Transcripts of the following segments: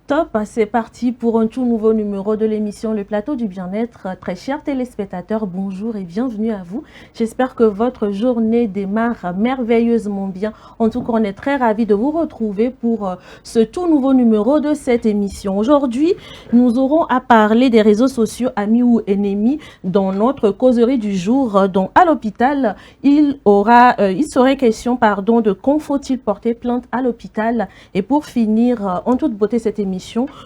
Top, c'est parti pour un tout nouveau numéro de l'émission Le Plateau du Bien-être. Très chers téléspectateurs, bonjour et bienvenue à vous. J'espère que votre journée démarre merveilleusement bien. En tout cas, on est très ravis de vous retrouver pour ce tout nouveau numéro de cette émission. Aujourd'hui, nous aurons à parler des réseaux sociaux amis ou ennemis dans notre causerie du jour. Donc, à l'hôpital, il serait question de quand faut-il porter plainte à l'hôpital. Et pour finir, en toute beauté cette émission,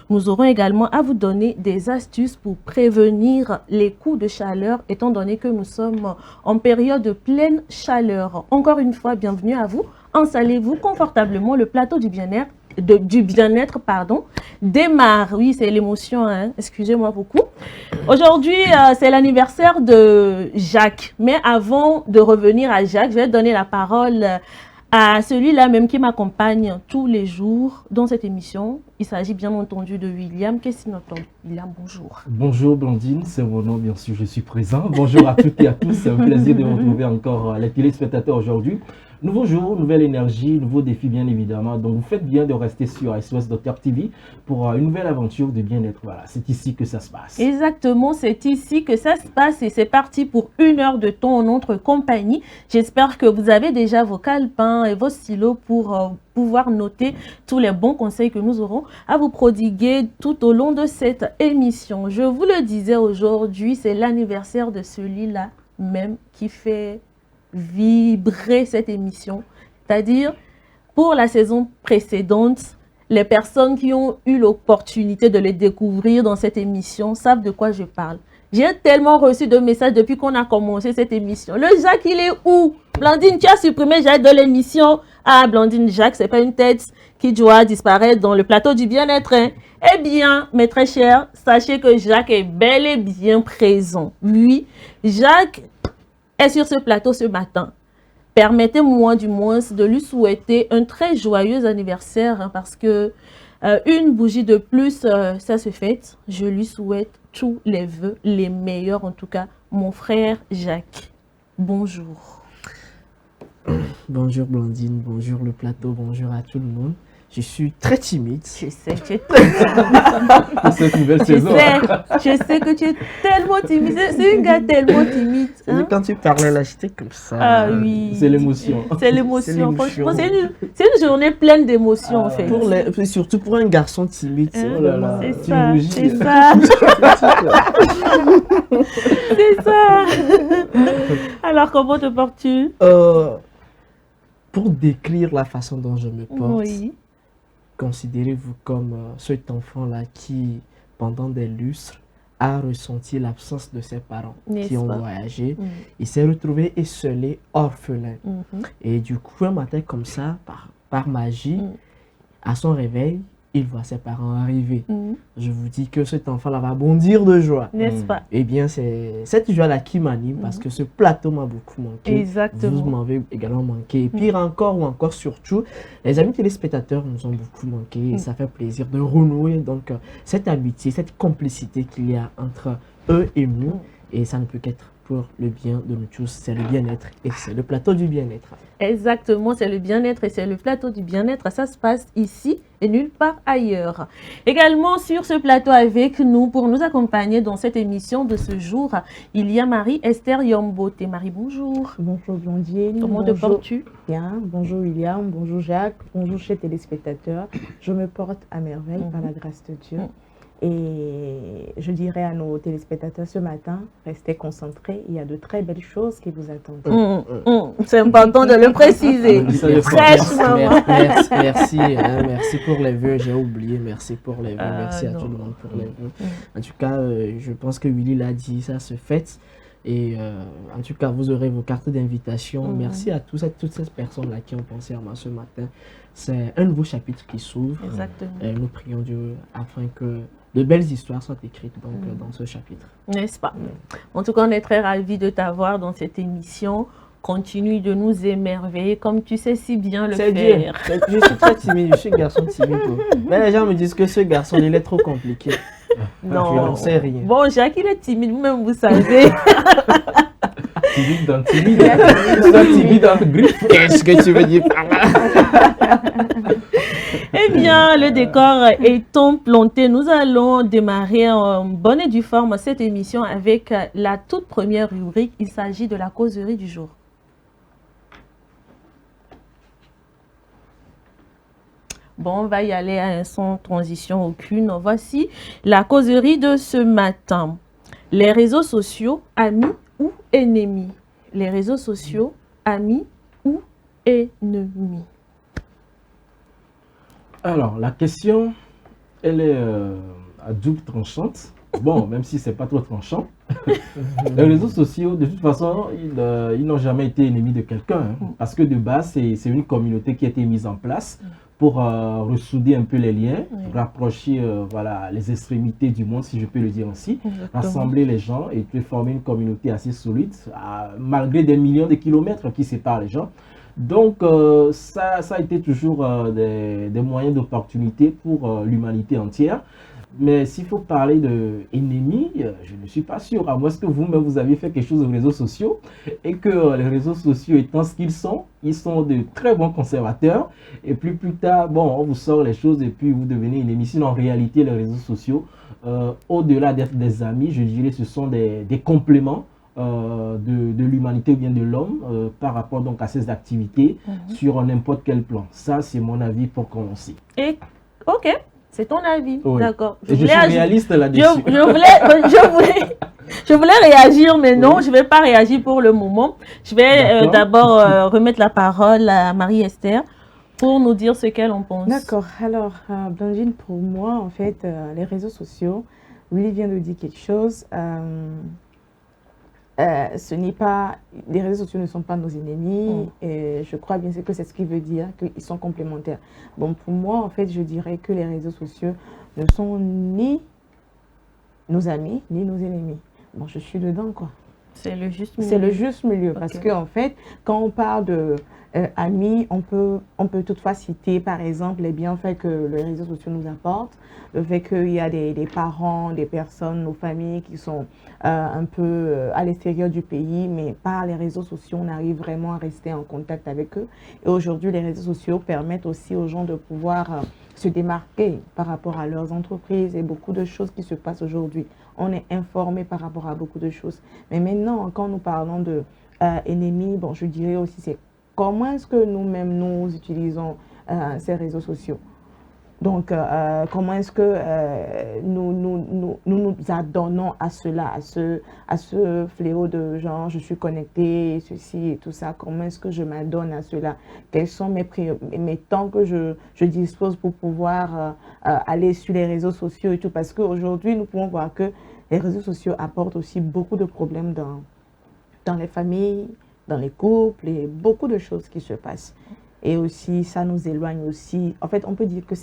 nous aurons également à vous donner des astuces pour prévenir les coups de chaleur, étant donné que nous sommes en période de pleine chaleur. Encore une fois, bienvenue à vous. Installez-vous confortablement. Le plateau du bien-être, démarre. Oui, c'est l'émotion, hein? Excusez-moi beaucoup. Aujourd'hui, c'est l'anniversaire de Jacques. Mais avant de revenir à Jacques, je vais donner la parole à celui-là même qui m'accompagne tous les jours dans cette émission. Il s'agit bien entendu de William. Qu'est-ce qu'il entend? William, bonjour. Bonjour Blandine, c'est mon nom, bien sûr, je suis présent. Bonjour à toutes et à tous, c'est un plaisir de vous retrouver encore les téléspectateurs aujourd'hui. Nouveau jour, nouvelle énergie, nouveau défi bien évidemment. Donc vous faites bien de rester sur SOS Docteur TV pour une nouvelle aventure de bien-être. Voilà, c'est ici que ça se passe. Exactement, c'est ici que ça se passe et c'est parti pour 1 heure de temps en notre compagnie. J'espère que vous avez déjà vos calepins et vos stylos pour pouvoir noter tous les bons conseils que nous aurons à vous prodiguer tout au long de cette émission. Je vous le disais aujourd'hui, c'est l'anniversaire de celui-là même qui fait vibrer cette émission. C'est-à-dire, pour la saison précédente, les personnes qui ont eu l'opportunité de les découvrir dans cette émission savent de quoi je parle. J'ai tellement reçu de messages depuis qu'on a commencé cette émission. Le Jacques, il est où? Blandine, tu as supprimé Jacques de l'émission. Ah, Blandine, Jacques, c'est pas une tête qui doit disparaître dans le plateau du bien-être, hein? Eh bien, mes très chers, sachez que Jacques est bel et bien présent. Oui, Jacques est sur ce plateau ce matin. Permettez-moi du moins de lui souhaiter un très joyeux anniversaire, hein, parce que une bougie de plus, ça se fête. Je lui souhaite tous les vœux, les meilleurs en tout cas. Mon frère Jacques, bonjour. Bonjour Blandine, bonjour le plateau, bonjour à tout le monde. Je suis très timide. Je sais, tu es très timide. Cette nouvelle saison. Je sais que tu es tellement timide. C'est une gars tellement timide. Hein? Quand tu parlais là, j'étais comme ça. Ah oui. C'est l'émotion. C'est l'émotion. Franchement, c'est une journée pleine d'émotions en fait. Surtout pour un garçon timide. Oh là là, c'est ça. C'est ça. C'est ça. Alors, comment te portes-tu? Pour décrire la façon dont je me porte, oui. Considérez-vous comme cet enfant-là qui, pendant des lustres, a ressenti l'absence de ses parents qui ont voyagé. Il s'est retrouvé esseulé, orphelin. Et du coup, un matin comme ça, par magie, à son réveil, il voit ses parents arriver. Je vous dis que cet enfant-là va bondir de joie. N'est-ce pas? Eh bien, c'est cette joie-là qui m'anime parce que ce plateau m'a beaucoup manqué. Exactement. Vous m'avez également manqué. Et pire encore surtout, les amis téléspectateurs nous ont beaucoup manqué. Et ça fait plaisir de renouer donc cette amitié, cette complicité qu'il y a entre eux et nous. Et ça ne peut qu'être pour le bien de nous tous. C'est le bien-être et c'est le plateau du bien-être. Exactement, c'est le bien-être et c'est le plateau du bien-être. Ça se passe ici et nulle part ailleurs. Également sur ce plateau avec nous, pour nous accompagner dans cette émission de ce jour, il y a Marie-Esther Yombote. Marie, bonjour. Bonjour Blondine. Comment te portes-tu? Bien. Bonjour William, bonjour Jacques, bonjour chers téléspectateurs. Je me porte à merveille par la grâce de Dieu. Et je dirais à nos téléspectateurs ce matin, restez concentrés, il y a de très belles choses qui vous attendent. C'est important de le préciser. Merci pour les vœux, j'ai oublié, merci pour les vœux, merci à tout le monde pour les vœux. En tout cas, je pense que Willy l'a dit, ça se fête. Et en tout cas, vous aurez vos cartes d'invitation. Merci à toutes ces personnes-là qui ont pensé à moi ce matin. C'est un nouveau chapitre qui s'ouvre. Exactement. Nous prions Dieu afin que de belles histoires sont écrites donc, dans ce chapitre. N'est-ce pas? En tout cas, on est très ravis de t'avoir dans cette émission. Continue de nous émerveiller comme tu sais si bien le faire. Bien. Je suis très timide, je suis un garçon timide. Mais les gens me disent que ce garçon, il est trop compliqué. Non. Je n'en sais rien. Bon, Jacques, il est timide, vous-même, vous savez. Timide dans timide. Timide dans griffe. Qu'est-ce que tu veux dire par là? Eh bien, le décor étant planté, nous allons démarrer en bonne et due forme cette émission avec la toute première rubrique. Il s'agit de la causerie du jour. Bon, on va y aller sans transition aucune. Voici la causerie de ce matin. Les réseaux sociaux, amis ou ennemis? Les réseaux sociaux, amis ou ennemis? Alors, la question, elle est à double tranchante. Bon, même si c'est pas trop tranchant. Les réseaux sociaux, de toute façon, ils n'ont jamais été ennemis de quelqu'un. Parce que de base, c'est une communauté qui a été mise en place pour ressouder un peu les liens, rapprocher voilà, les extrémités du monde, si je peux le dire ainsi, rassembler les gens et puis former une communauté assez solide, malgré des millions de kilomètres qui séparent les gens. Donc, ça a été toujours des moyens d'opportunité pour l'humanité entière. Mais s'il faut parler d'ennemis, je ne suis pas sûr. À moins que vous-même, vous avez fait quelque chose aux réseaux sociaux et que les réseaux sociaux étant ce qu'ils sont de très bons conservateurs. Et puis plus tard, bon, on vous sort les choses et puis vous devenez ennemi. Sinon, en réalité, les réseaux sociaux, au-delà d'être des amis, je dirais ce sont des compléments de l'humanité ou bien de l'homme par rapport donc à ses activités sur n'importe quel plan. Ça, c'est mon avis pour commencer. Et, ok. C'est ton avis, oui. D'accord. Je suis réaliste là-dessus. Je voulais réagir, mais non, je ne vais pas réagir pour le moment. Je vais d'abord remettre la parole à Marie-Esther pour nous dire ce qu'elle en pense. D'accord. Alors, Blandine, pour moi, en fait, les réseaux sociaux, Willy vient de dire quelque chose. Ce n'est pas, les réseaux sociaux ne sont pas nos ennemis, et je crois bien que c'est ce qui veut dire qu'ils sont complémentaires. Bon, pour moi, en fait, je dirais que les réseaux sociaux ne sont ni nos amis, ni nos ennemis. Bon, je suis dedans, quoi. C'est le juste milieu. C'est le juste milieu, parce qu'en fait, quand on parle de amis, on peut toutefois citer, par exemple, les bienfaits que les réseaux sociaux nous apportent, le fait qu'il y a des parents, des personnes, nos familles qui sont un peu à l'extérieur du pays, mais par les réseaux sociaux, on arrive vraiment à rester en contact avec eux. Et aujourd'hui, les réseaux sociaux permettent aussi aux gens de pouvoir se démarquer par rapport à leurs entreprises et beaucoup de choses qui se passent aujourd'hui. On est informé par rapport à beaucoup de choses. Mais maintenant, quand nous parlons de ennemis, bon, je dirais aussi, c'est comment est-ce que nous-mêmes, nous utilisons ces réseaux sociaux. Donc, comment est-ce que nous adonnons à cela, à ce fléau de genre, je suis connecté, ceci et tout ça. Comment est-ce que je m'adonne à cela? Quels sont mes temps que je dispose pour pouvoir aller sur les réseaux sociaux et tout? Parce qu'aujourd'hui, nous pouvons voir que les réseaux sociaux apportent aussi beaucoup de problèmes dans les familles, dans les couples et beaucoup de choses qui se passent. Et aussi, ça nous éloigne aussi. En fait, on peut dire que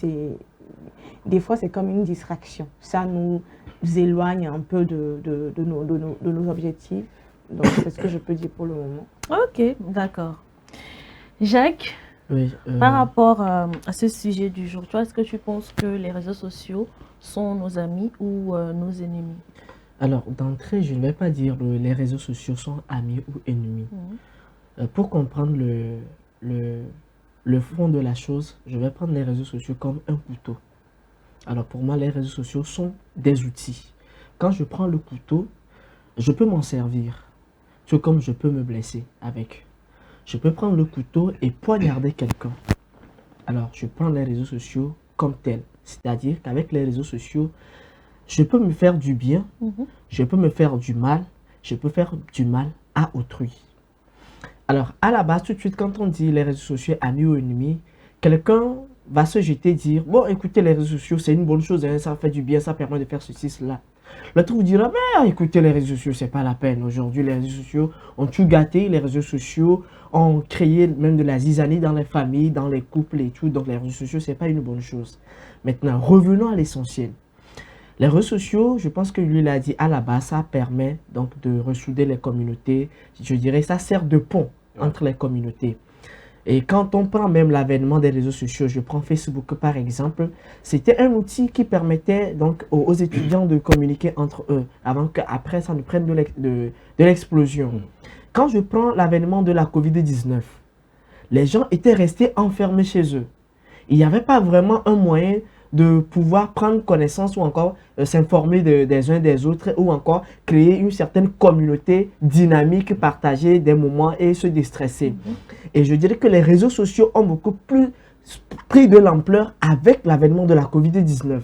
des fois, c'est comme une distraction. Ça nous éloigne un peu de nos objectifs. Donc, c'est ce que je peux dire pour le moment. Ok, d'accord. Jacques, oui, par rapport à ce sujet du jour, toi, est-ce que tu penses que les réseaux sociaux sont nos amis ou nos ennemis? Alors, d'entrée, je ne vais pas dire que les réseaux sociaux sont amis ou ennemis. Pour comprendre le fond de la chose, je vais prendre les réseaux sociaux comme un couteau. Alors pour moi, les réseaux sociaux sont des outils. Quand je prends le couteau, je peux m'en servir, tout comme je peux me blesser avec. Je peux prendre le couteau et poignarder quelqu'un. Alors je prends les réseaux sociaux comme tels. C'est-à-dire qu'avec les réseaux sociaux, je peux me faire du bien, je peux me faire du mal, je peux faire du mal à autrui. Alors, à la base, tout de suite, quand on dit les réseaux sociaux amis ou ennemis, quelqu'un va se jeter dire, bon, écoutez, les réseaux sociaux, c'est une bonne chose, hein, ça fait du bien, ça permet de faire ceci, cela. L'autre vous dira, mais écoutez, les réseaux sociaux, c'est pas la peine. Aujourd'hui, les réseaux sociaux ont tout gâté, les réseaux sociaux ont créé même de la zizanie dans les familles, dans les couples et tout. Donc, les réseaux sociaux, c'est pas une bonne chose. Maintenant, revenons à l'essentiel. Les réseaux sociaux, je pense que lui l'a dit à la base, ça permet donc de ressouder les communautés. Je dirais, ça sert de pont entre les communautés. Et quand on prend même l'avènement des réseaux sociaux, je prends Facebook par exemple, c'était un outil qui permettait donc aux étudiants de communiquer entre eux avant qu'après ça ne prenne de l'explosion. Quand je prends l'avènement de la COVID-19, les gens étaient restés enfermés chez eux. il n'y avait pas vraiment un moyen de pouvoir prendre connaissance ou encore s'informer des uns des autres ou encore créer une certaine communauté dynamique, partager des moments et se déstresser. Et je dirais que les réseaux sociaux ont beaucoup plus pris de l'ampleur avec l'avènement de la COVID-19.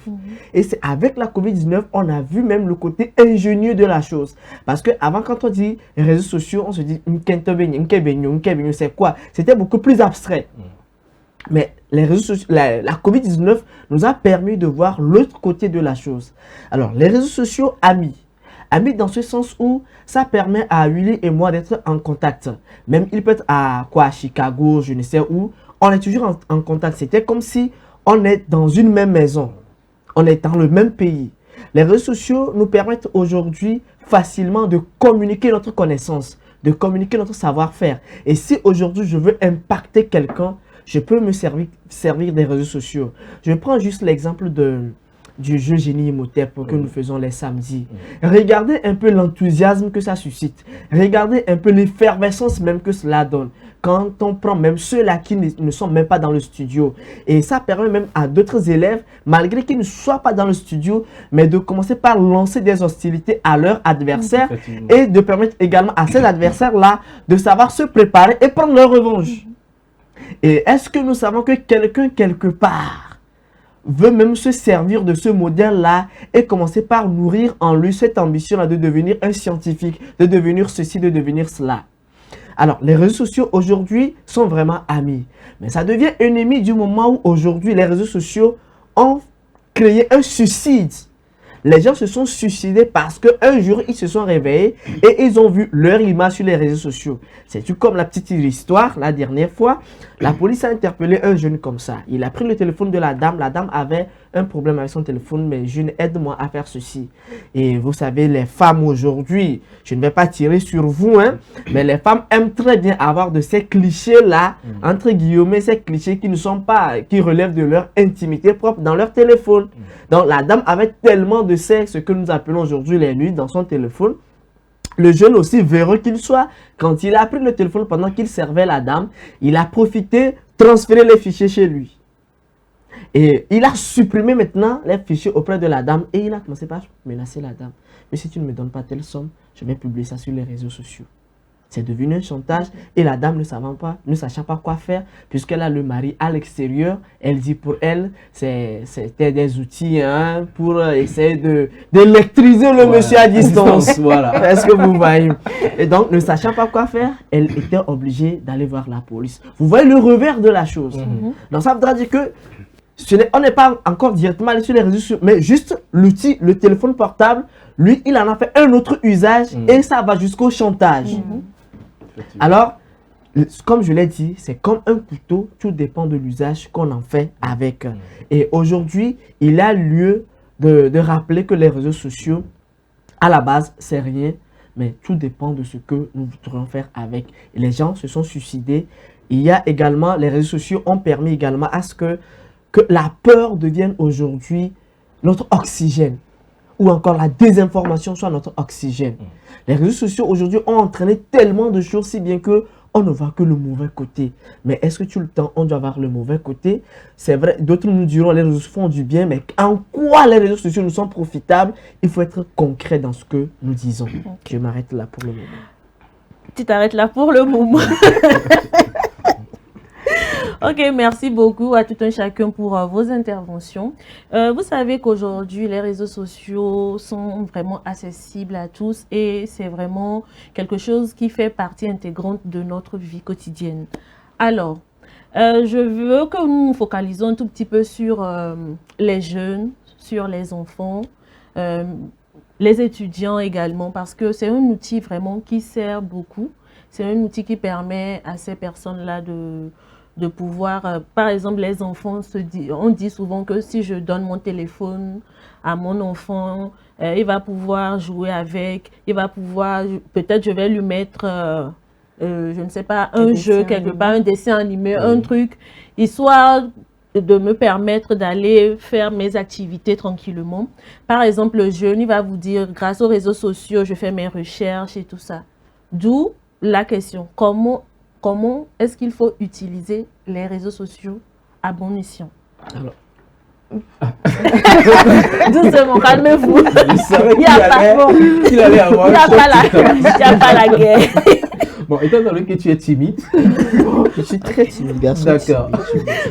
Et c'est avec la COVID-19, on a vu même le côté ingénieux de la chose. Parce qu'avant, quand on dit réseaux sociaux, on se dit c'est quoi? C'était beaucoup plus abstrait. Mais les réseaux sociaux, la COVID-19 nous a permis de voir l'autre côté de la chose. Alors, les réseaux sociaux amis dans ce sens où ça permet à Willy et moi d'être en contact. Même il peut être à Chicago, je ne sais où, on est toujours en contact. C'était comme si on est dans une même maison. On est dans le même pays. Les réseaux sociaux nous permettent aujourd'hui facilement de communiquer notre connaissance, de communiquer notre savoir-faire. Et si aujourd'hui je veux impacter quelqu'un, je peux me servir des réseaux sociaux. Je prends juste l'exemple du jeu Génie Imhotep que nous faisons les samedis. Regardez un peu l'enthousiasme que ça suscite. Regardez un peu l'effervescence même que cela donne. Quand on prend même ceux-là qui ne sont même pas dans le studio. Et ça permet même à d'autres élèves, malgré qu'ils ne soient pas dans le studio, mais de commencer par lancer des hostilités à leur adversaire et de permettre également à ces adversaires-là de savoir se préparer et prendre leur revanche. Et est-ce que nous savons que quelqu'un quelque part veut même se servir de ce modèle-là et commencer par nourrir en lui cette ambition-là de devenir un scientifique, de devenir ceci, de devenir cela? Alors, les réseaux sociaux aujourd'hui sont vraiment amis. Mais ça devient ennemi du moment où aujourd'hui les réseaux sociaux ont créé un suicide. Les gens se sont suicidés parce qu'un jour, ils se sont réveillés et ils ont vu leur image sur les réseaux sociaux. C'est tout comme la petite histoire, la dernière fois, la police a interpellé un jeune comme ça. Il a pris le téléphone de la dame avait un problème avec son téléphone, mais jeune, aide-moi à faire ceci. Et vous savez, les femmes aujourd'hui, je ne vais pas tirer sur vous, hein, mais les femmes aiment très bien avoir de ces clichés-là, entre guillemets, ces clichés qui ne sont pas, qui relèvent de leur intimité propre dans leur téléphone. Donc la dame avait tellement de ce que nous appelons aujourd'hui les nuits dans son téléphone. Le jeune aussi, véreux qu'il soit, quand il a pris le téléphone pendant qu'il servait la dame, il a profité, transféré les fichiers chez lui. Et il a supprimé maintenant les fichiers auprès de la dame et il a commencé par menacer la dame. Mais si tu ne me donnes pas telle somme, je vais publier ça sur les réseaux sociaux. C'est devenu un chantage et la dame ne sachant pas quoi faire, puisqu'elle a le mari à l'extérieur, elle dit pour elle, c'était des outils pour essayer d'électriser le monsieur à distance. Voilà. Est-ce que vous voyez? Et donc, ne sachant pas quoi faire, elle était obligée d'aller voir la police. Vous voyez le revers de la chose. Donc, ça voudra dire que on n'est pas encore directement allé sur les réseaux sociaux, mais juste l'outil, le téléphone portable, lui, il en a fait un autre usage et ça va jusqu'au chantage. Alors, comme je l'ai dit, c'est comme un couteau, tout dépend de l'usage qu'on en fait avec. Et aujourd'hui, il a lieu de rappeler que les réseaux sociaux, à la base, c'est rien, mais tout dépend de ce que nous voudrions faire avec. Et les gens se sont suicidés. Il y a également, les réseaux sociaux ont permis également à ce que la peur devienne aujourd'hui notre oxygène. Ou encore la désinformation soit notre oxygène. Les réseaux sociaux aujourd'hui ont entraîné tellement de choses, si bien que on ne voit que le mauvais côté. Mais est-ce que tout le temps on doit voir le mauvais côté? C'est vrai, d'autres nous diront les réseaux sociaux font du bien, mais en quoi les réseaux sociaux nous sont profitables? Il faut être concret dans ce que nous disons. Je m'arrête là pour le moment. Tu t'arrêtes là pour le moment. Ok, merci beaucoup à tout un chacun pour vos interventions. Vous savez qu'aujourd'hui, les réseaux sociaux sont vraiment accessibles à tous et c'est vraiment quelque chose qui fait partie intégrante de notre vie quotidienne. Alors, je veux que nous nous focalisons un tout petit peu sur les jeunes, sur les enfants, les étudiants également, parce que c'est un outil vraiment qui sert beaucoup. C'est un outil qui permet à ces personnes-là de pouvoir, par exemple, les enfants, on dit souvent que si je donne mon téléphone à mon enfant, il va pouvoir jouer avec, il va pouvoir, peut-être je vais lui mettre, je ne sais pas, un jeu quelque part, un dessin animé, un truc, histoire de me permettre d'aller faire mes activités tranquillement. Par exemple, le jeune, il va vous dire, grâce aux réseaux sociaux, je fais mes recherches et tout ça. D'où la question, comment est-ce qu'il faut utiliser les réseaux sociaux à bon escient? Alors, doucement, calmez-vous. Il n'y a pas la guerre. Bon, étant donné que tu es timide. Je suis très timide, garçon. D'accord.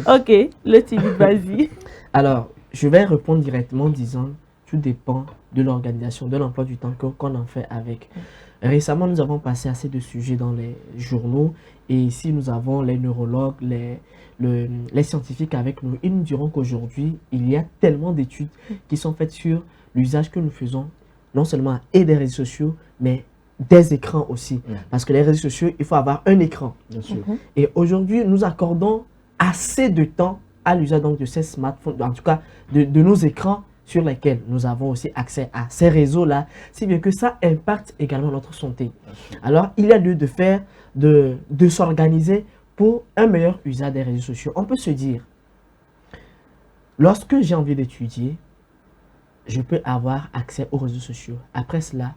Ok, le timide, vas-y. Alors, je vais répondre directement en disant, tout dépend de l'organisation, de l'emploi du temps qu'on en fait avec. Récemment, nous avons passé assez de sujets dans les journaux et ici, nous avons les neurologues, les scientifiques avec nous. Ils nous diront qu'aujourd'hui, il y a tellement d'études qui sont faites sur l'usage que nous faisons, non seulement et des réseaux sociaux, mais des écrans aussi. Parce que les réseaux sociaux, il faut avoir un écran. Bien sûr. Et aujourd'hui, nous accordons assez de temps à l'usage de ces smartphones, en tout cas de nos écrans sur lesquels nous avons aussi accès à ces réseaux-là, si bien que ça impacte également notre santé. Alors, il y a lieu de s'organiser pour un meilleur usage des réseaux sociaux. On peut se dire, lorsque j'ai envie d'étudier, je peux avoir accès aux réseaux sociaux. Après cela,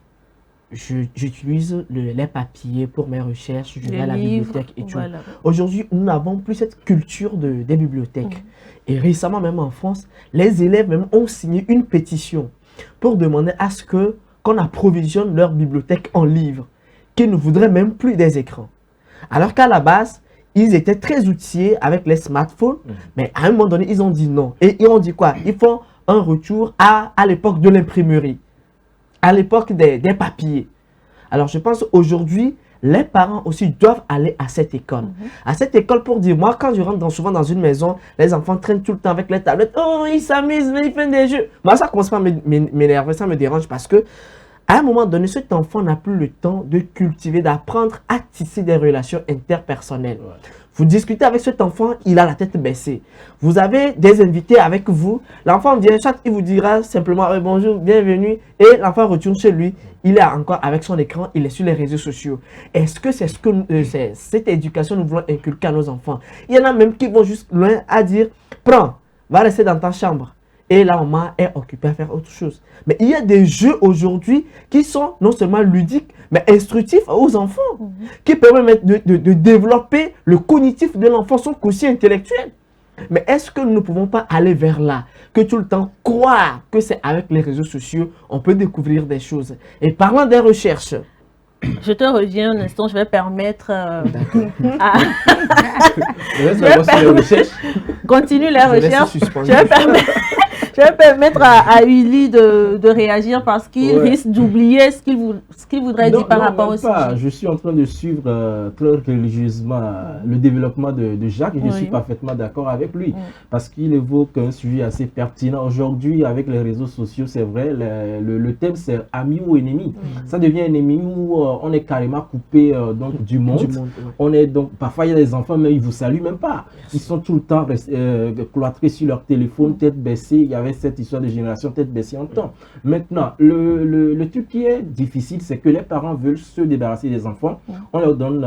j'utilise les papiers pour mes recherches, je vais à la bibliothèque et tout. Voilà. Aujourd'hui, nous n'avons plus cette culture des bibliothèques. Et récemment, même en France, les élèves même ont signé une pétition pour demander à ce qu'on approvisionne leur bibliothèque en livres, qu'ils ne voudraient même plus des écrans. Alors qu'à la base, ils étaient très outillés avec les smartphones, mais à un moment donné, ils ont dit non. Et ils ont dit quoi? Ils font un retour à l'époque de l'imprimerie, à l'époque des papiers. Alors, je pense aujourd'hui, les parents aussi doivent aller à cette école. À cette école pour dire, moi, quand je rentre souvent dans une maison, les enfants traînent tout le temps avec les tablettes. Oh, ils s'amusent, ils font des jeux. Moi, ça commence pas à m'énerver, ça me dérange parce que à un moment donné, cet enfant n'a plus le temps de cultiver, d'apprendre à tisser des relations interpersonnelles. Vous discutez avec cet enfant, il a la tête baissée. Vous avez des invités avec vous. L'enfant vient, soit il vous dira simplement bonjour, bienvenue. Et l'enfant retourne chez lui. Il est encore avec son écran, il est sur les réseaux sociaux. Est-ce que c'est cette éducation que nous voulons inculquer à nos enfants? Il y en a même qui vont juste loin à dire, prends, va rester dans ta chambre. Et la maman est occupée à faire autre chose. Mais il y a des jeux aujourd'hui qui sont non seulement ludiques, mais instructifs aux enfants, qui permettent de développer le cognitif de l'enfant, son quotient intellectuel. Mais est-ce que nous ne pouvons pas aller vers là, que tout le temps croire que c'est avec les réseaux sociaux, on peut découvrir des choses? Et parlant des recherches, je te reviens un instant, je vais permettre continue les recherches. Je vais permettre à Uli de réagir parce qu'il risque d'oublier ce qu'il voudrait dire par rapport au sujet. Je suis en train de suivre très religieusement le développement de Jacques et je suis parfaitement d'accord avec lui parce qu'il évoque un sujet assez pertinent. Aujourd'hui, avec les réseaux sociaux, c'est vrai, le thème c'est ami ou ennemi. Ça devient ennemi où on est carrément coupé donc, du monde. On est donc, parfois il y a des enfants, mais ils ne vous saluent même pas. Ils sont tout le temps cloîtrés sur leur téléphone, tête baissée. Il y avait cette histoire de génération tête baissée en temps. Maintenant, le truc qui est difficile, c'est que les parents veulent se débarrasser des enfants. On leur donne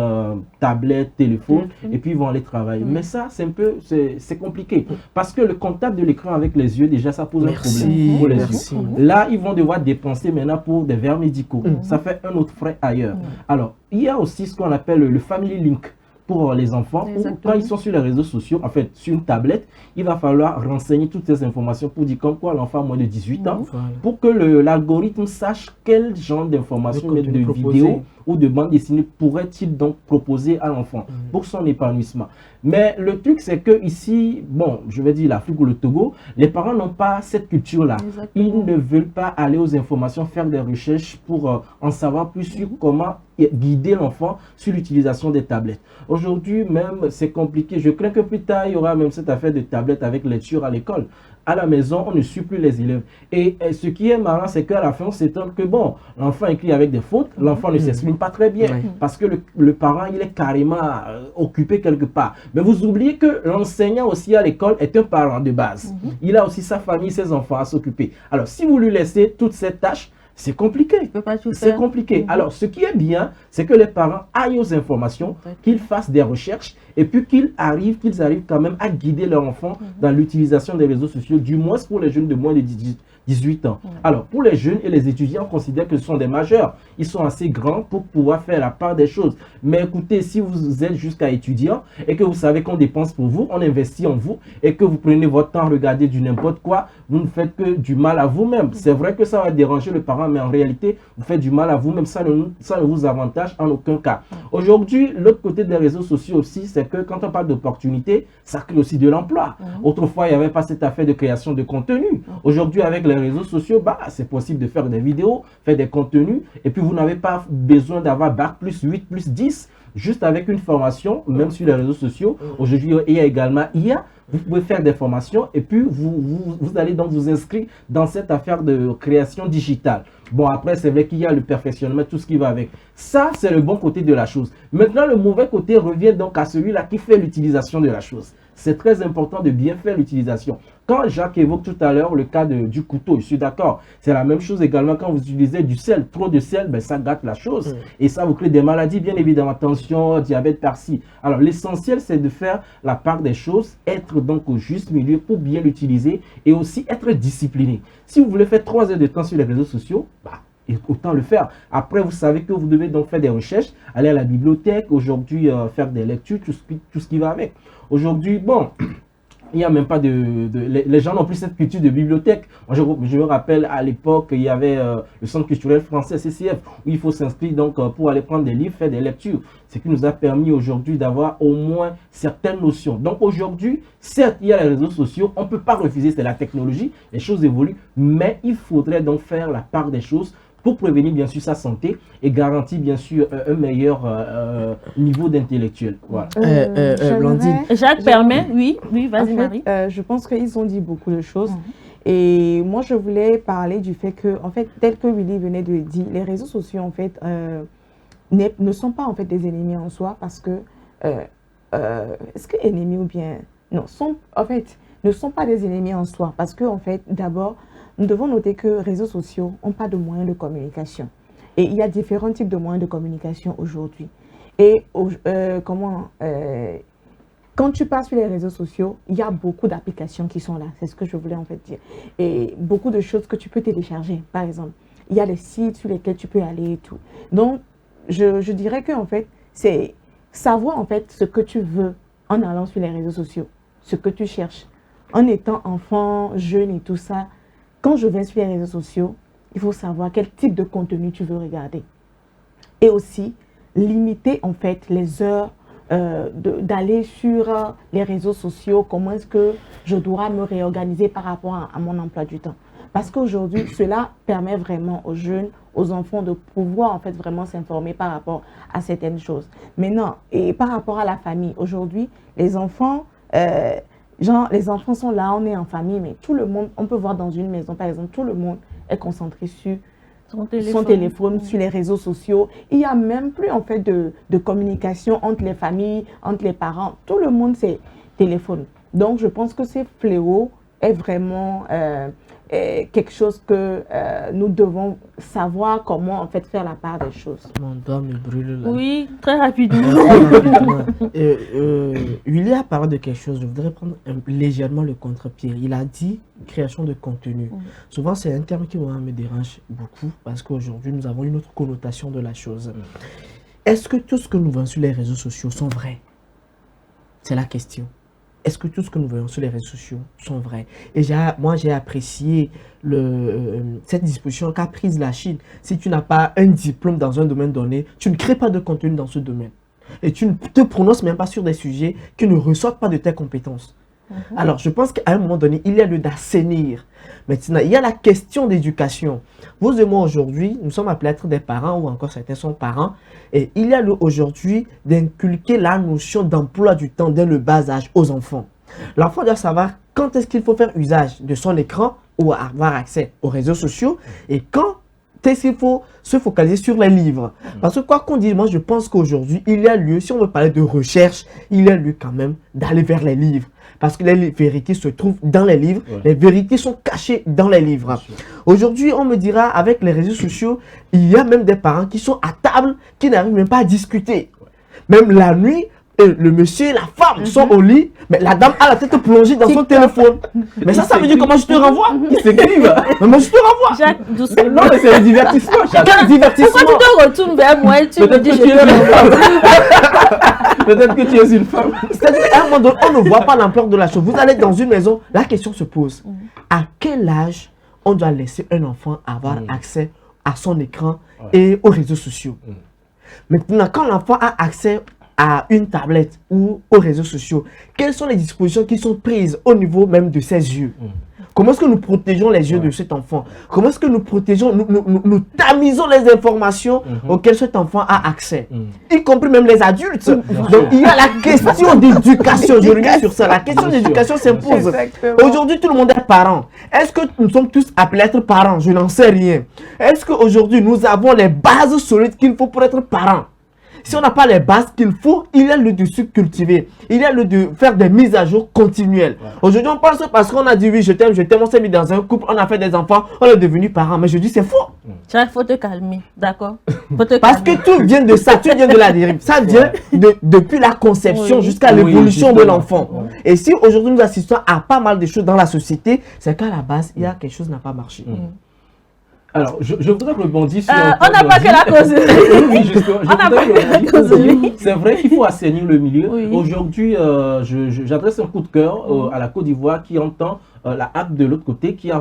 tablette, téléphone, et puis ils vont aller travailler. Mais ça, c'est compliqué. Parce que le contact de l'écran avec les yeux, déjà, ça pose un problème pour les yeux. Là, ils vont devoir dépenser maintenant pour des verres médicaux. Ça fait un autre frais ailleurs. Alors, il y a aussi ce qu'on appelle le Family Link pour les enfants. Quand ils sont sur les réseaux sociaux, en fait, sur une tablette, il va falloir renseigner toutes ces informations pour dire comme quoi l'enfant a moins de 18 ans, pour que l'algorithme sache quel genre d'informations, de vidéos ou de bandes dessinées pourrait-il donc proposer à l'enfant pour son épanouissement. Mais le truc, c'est que ici, bon, je vais dire l'Afrique ou le Togo, les parents n'ont pas cette culture-là. Ils ne veulent pas aller aux informations, faire des recherches pour en savoir plus sur comment guider l'enfant sur l'utilisation des tablettes. Aujourd'hui, même, c'est compliqué. Je crains que plus tard, il y aura même cette affaire de tablettes avec lecture à l'école. À la maison, on ne suit plus les élèves. Et ce qui est marrant, c'est qu'à la fin, on s'étonne que, bon, l'enfant écrit avec des fautes, l'enfant ne s'exprime pas très bien, parce que le parent, il est carrément occupé quelque part. Mais vous oubliez que l'enseignant aussi à l'école est un parent de base. Il a aussi sa famille, ses enfants à s'occuper. Alors, si vous lui laissez toutes ces tâches, c'est compliqué. C'est compliqué. Alors, ce qui est bien, c'est que les parents aillent aux informations, qu'ils fassent des recherches et puis qu'ils arrivent quand même à guider leur enfant dans l'utilisation des réseaux sociaux, du moins pour les jeunes de moins de 18 ans. Alors, pour les jeunes et les étudiants, on considère que ce sont des majeurs. Ils sont assez grands pour pouvoir faire la part des choses. Mais écoutez, si vous êtes jusqu'à étudiant et que vous savez qu'on dépense pour vous, on investit en vous et que vous prenez votre temps à regarder du n'importe quoi, vous ne faites que du mal à vous-même. C'est vrai que ça va déranger le parent, mais en réalité, vous faites du mal à vous-même. Ça ne vous avantage en aucun cas. Aujourd'hui, l'autre côté des réseaux sociaux aussi, c'est que quand on parle d'opportunités, ça crée aussi de l'emploi. Autrefois, il n'y avait pas cette affaire de création de contenu. Aujourd'hui, avec les réseaux sociaux, c'est possible de faire des vidéos, faire des contenus, et puis vous n'avez pas besoin d'avoir bac plus 8, plus 10, juste avec une formation, même sur les réseaux sociaux. Aujourd'hui, il y a également IA. Vous pouvez faire des formations et puis vous allez donc vous inscrire dans cette affaire de création digitale. Bon, après, c'est vrai qu'il y a le perfectionnement, tout ce qui va avec. Ça, c'est le bon côté de la chose. Maintenant, le mauvais côté revient donc à celui-là qui fait l'utilisation de la chose. C'est très important de bien faire l'utilisation. Quand Jacques évoque tout à l'heure le cas du couteau, je suis d'accord. C'est la même chose également quand vous utilisez du sel. Trop de sel, ça gâte la chose. Et ça vous crée des maladies, bien évidemment. Tension, diabète par-ci. Alors, l'essentiel, c'est de faire la part des choses, être donc au juste milieu pour bien l'utiliser et aussi être discipliné. Si vous voulez faire 3 heures de temps sur les réseaux sociaux, autant le faire. Après, vous savez que vous devez donc faire des recherches, aller à la bibliothèque, aujourd'hui faire des lectures, tout ce qui va avec. Aujourd'hui, bon, il n'y a même pas les gens n'ont plus cette culture de bibliothèque. Moi, je me rappelle à l'époque, il y avait le Centre culturel français, CCF, où il faut s'inscrire donc pour aller prendre des livres, faire des lectures. Ce qui nous a permis aujourd'hui d'avoir au moins certaines notions. Donc aujourd'hui, certes, il y a les réseaux sociaux, on ne peut pas refuser, c'est la technologie, les choses évoluent, mais il faudrait donc faire la part des choses pour prévenir bien sûr sa santé et garantir bien sûr un meilleur niveau d'intellectuel. Voilà. Blandine. Jacques permet, oui, vas-y Marie. Je pense qu'ils ont dit beaucoup de choses. Et moi, je voulais parler du fait que, en fait, tel que Willy venait de le dire, les réseaux sociaux, en fait, ne sont pas en fait des ennemis en soi parce que, est-ce que ennemis ou bien, non, en fait, ne sont pas des ennemis en soi parce que, en fait, d'abord, nous devons noter que les réseaux sociaux n'ont pas de moyens de communication. Et il y a différents types de moyens de communication aujourd'hui. Et quand tu passes sur les réseaux sociaux, il y a beaucoup d'applications qui sont là. C'est ce que je voulais en fait dire. Et beaucoup de choses que tu peux télécharger, par exemple. Il y a des sites sur lesquels tu peux aller et tout. Donc, je dirais que en fait, c'est savoir en fait ce que tu veux en allant sur les réseaux sociaux, ce que tu cherches. En étant enfant, jeune et tout ça, quand je vais sur les réseaux sociaux, il faut savoir quel type de contenu tu veux regarder. Et aussi, limiter en fait les heures d'aller sur les réseaux sociaux. Comment est-ce que je dois me réorganiser par rapport à mon emploi du temps. Parce qu'aujourd'hui, cela permet vraiment aux jeunes, aux enfants de pouvoir en fait vraiment s'informer par rapport à certaines choses. Maintenant, et par rapport à la famille, aujourd'hui, les enfants... les enfants sont là, on est en famille, mais tout le monde, on peut voir dans une maison, par exemple, tout le monde est concentré sur son téléphone, sur les réseaux sociaux. Il n'y a même plus, en fait, de communication entre les familles, entre les parents. Tout le monde, c'est téléphone. Donc, je pense que ce fléau est vraiment quelque chose que nous devons savoir comment, en fait, faire la part des choses. Mon doigt me brûle là. Oui, très rapidement. Willy a parlé de quelque chose, je voudrais prendre légèrement le contre-pied. Il a dit création de contenu. Souvent, c'est un terme qui moi, me dérange beaucoup parce qu'aujourd'hui, nous avons une autre connotation de la chose. Est-ce que tout ce que nous voyons sur les réseaux sociaux sont vrais? C'est la question. Est-ce que tout ce que nous voyons sur les réseaux sociaux sont vrais? Et moi, j'ai apprécié cette disposition qu'a prise la Chine. Si tu n'as pas un diplôme dans un domaine donné, tu ne crées pas de contenu dans ce domaine. Et tu ne te prononces même pas sur des sujets qui ne ressortent pas de tes compétences. Alors, je pense qu'à un moment donné, il y a lieu d'assainir. Maintenant, il y a la question d'éducation. Vous et moi, aujourd'hui, nous sommes appelés à être des parents, ou encore certains sont parents. Et il y a lieu aujourd'hui d'inculquer la notion d'emploi du temps dès le bas âge aux enfants. L'enfant doit savoir quand est-ce qu'il faut faire usage de son écran ou avoir accès aux réseaux sociaux et quand est-ce qu'il faut se focaliser sur les livres. Parce que quoi qu'on dise, moi je pense qu'aujourd'hui, il y a lieu, si on veut parler de recherche, il y a lieu quand même d'aller vers les livres. Parce que les vérités se trouvent dans les livres, les vérités sont cachées dans les livres. Aujourd'hui, on me dira, avec les réseaux sociaux, il y a même des parents qui sont à table, qui n'arrivent même pas à discuter. Même la nuit, et le monsieur et la femme sont au lit, mais la dame a la tête plongée dans son téléphone. Mais ça veut dire comment je te renvoie? Ils s'écrivent. Mais moi, je te renvoie. Jacques, doucement. Non, mais c'est le divertissement. Quel divertissement? Pourquoi tu te retournes vers moi et tu me Peut-être dis que je tu es te une renvoie? femme. Peut-être que tu es une femme. C'est-à-dire qu'à un moment donné, on ne voit pas l'ampleur de la chose. Vous allez dans une maison, la question se pose. À quel âge on doit laisser un enfant avoir accès à son écran et aux réseaux sociaux? Maintenant, quand l'enfant a accès à une tablette ou aux réseaux sociaux, quelles sont les dispositions qui sont prises au niveau même de ses yeux? Comment est-ce que nous protégeons les yeux de cet enfant? Comment est-ce que nous protégeons, nous tamisons les informations auxquelles cet enfant a accès? Y compris même les adultes. Donc il y a la question d'éducation. Je reviens sur ça. La question d'éducation s'impose. Aujourd'hui, tout le monde est parent. Est-ce que nous sommes tous appelés à être parents? Je n'en sais rien. Est-ce qu'aujourd'hui, nous avons les bases solides qu'il faut pour être parents? Si on n'a pas les bases qu'il faut, il y a le de cultiver. Il y a le de faire des mises à jour continuelles. Aujourd'hui, on pense parce qu'on a dit oui, je t'aime, on s'est mis dans un couple, on a fait des enfants, on est devenu parents. Mais je dis c'est faux. Il faut te calmer, d'accord? Parce que tout vient de ça, tout vient de la dérive. Ça vient depuis la conception jusqu'à l'évolution de l'enfant. Et si aujourd'hui nous assistons à pas mal de choses dans la société, c'est qu'à la base, il y a quelque chose qui n'a pas marché. Alors, je voudrais rebondir sur... on n'a pas que la causerie. Oui, justement. On n'a pas que la causerie. C'est vrai qu'il faut assainir le milieu. Oui. Aujourd'hui, j'adresse un coup de cœur à la Côte d'Ivoire qui entend la HAC de l'autre côté, qui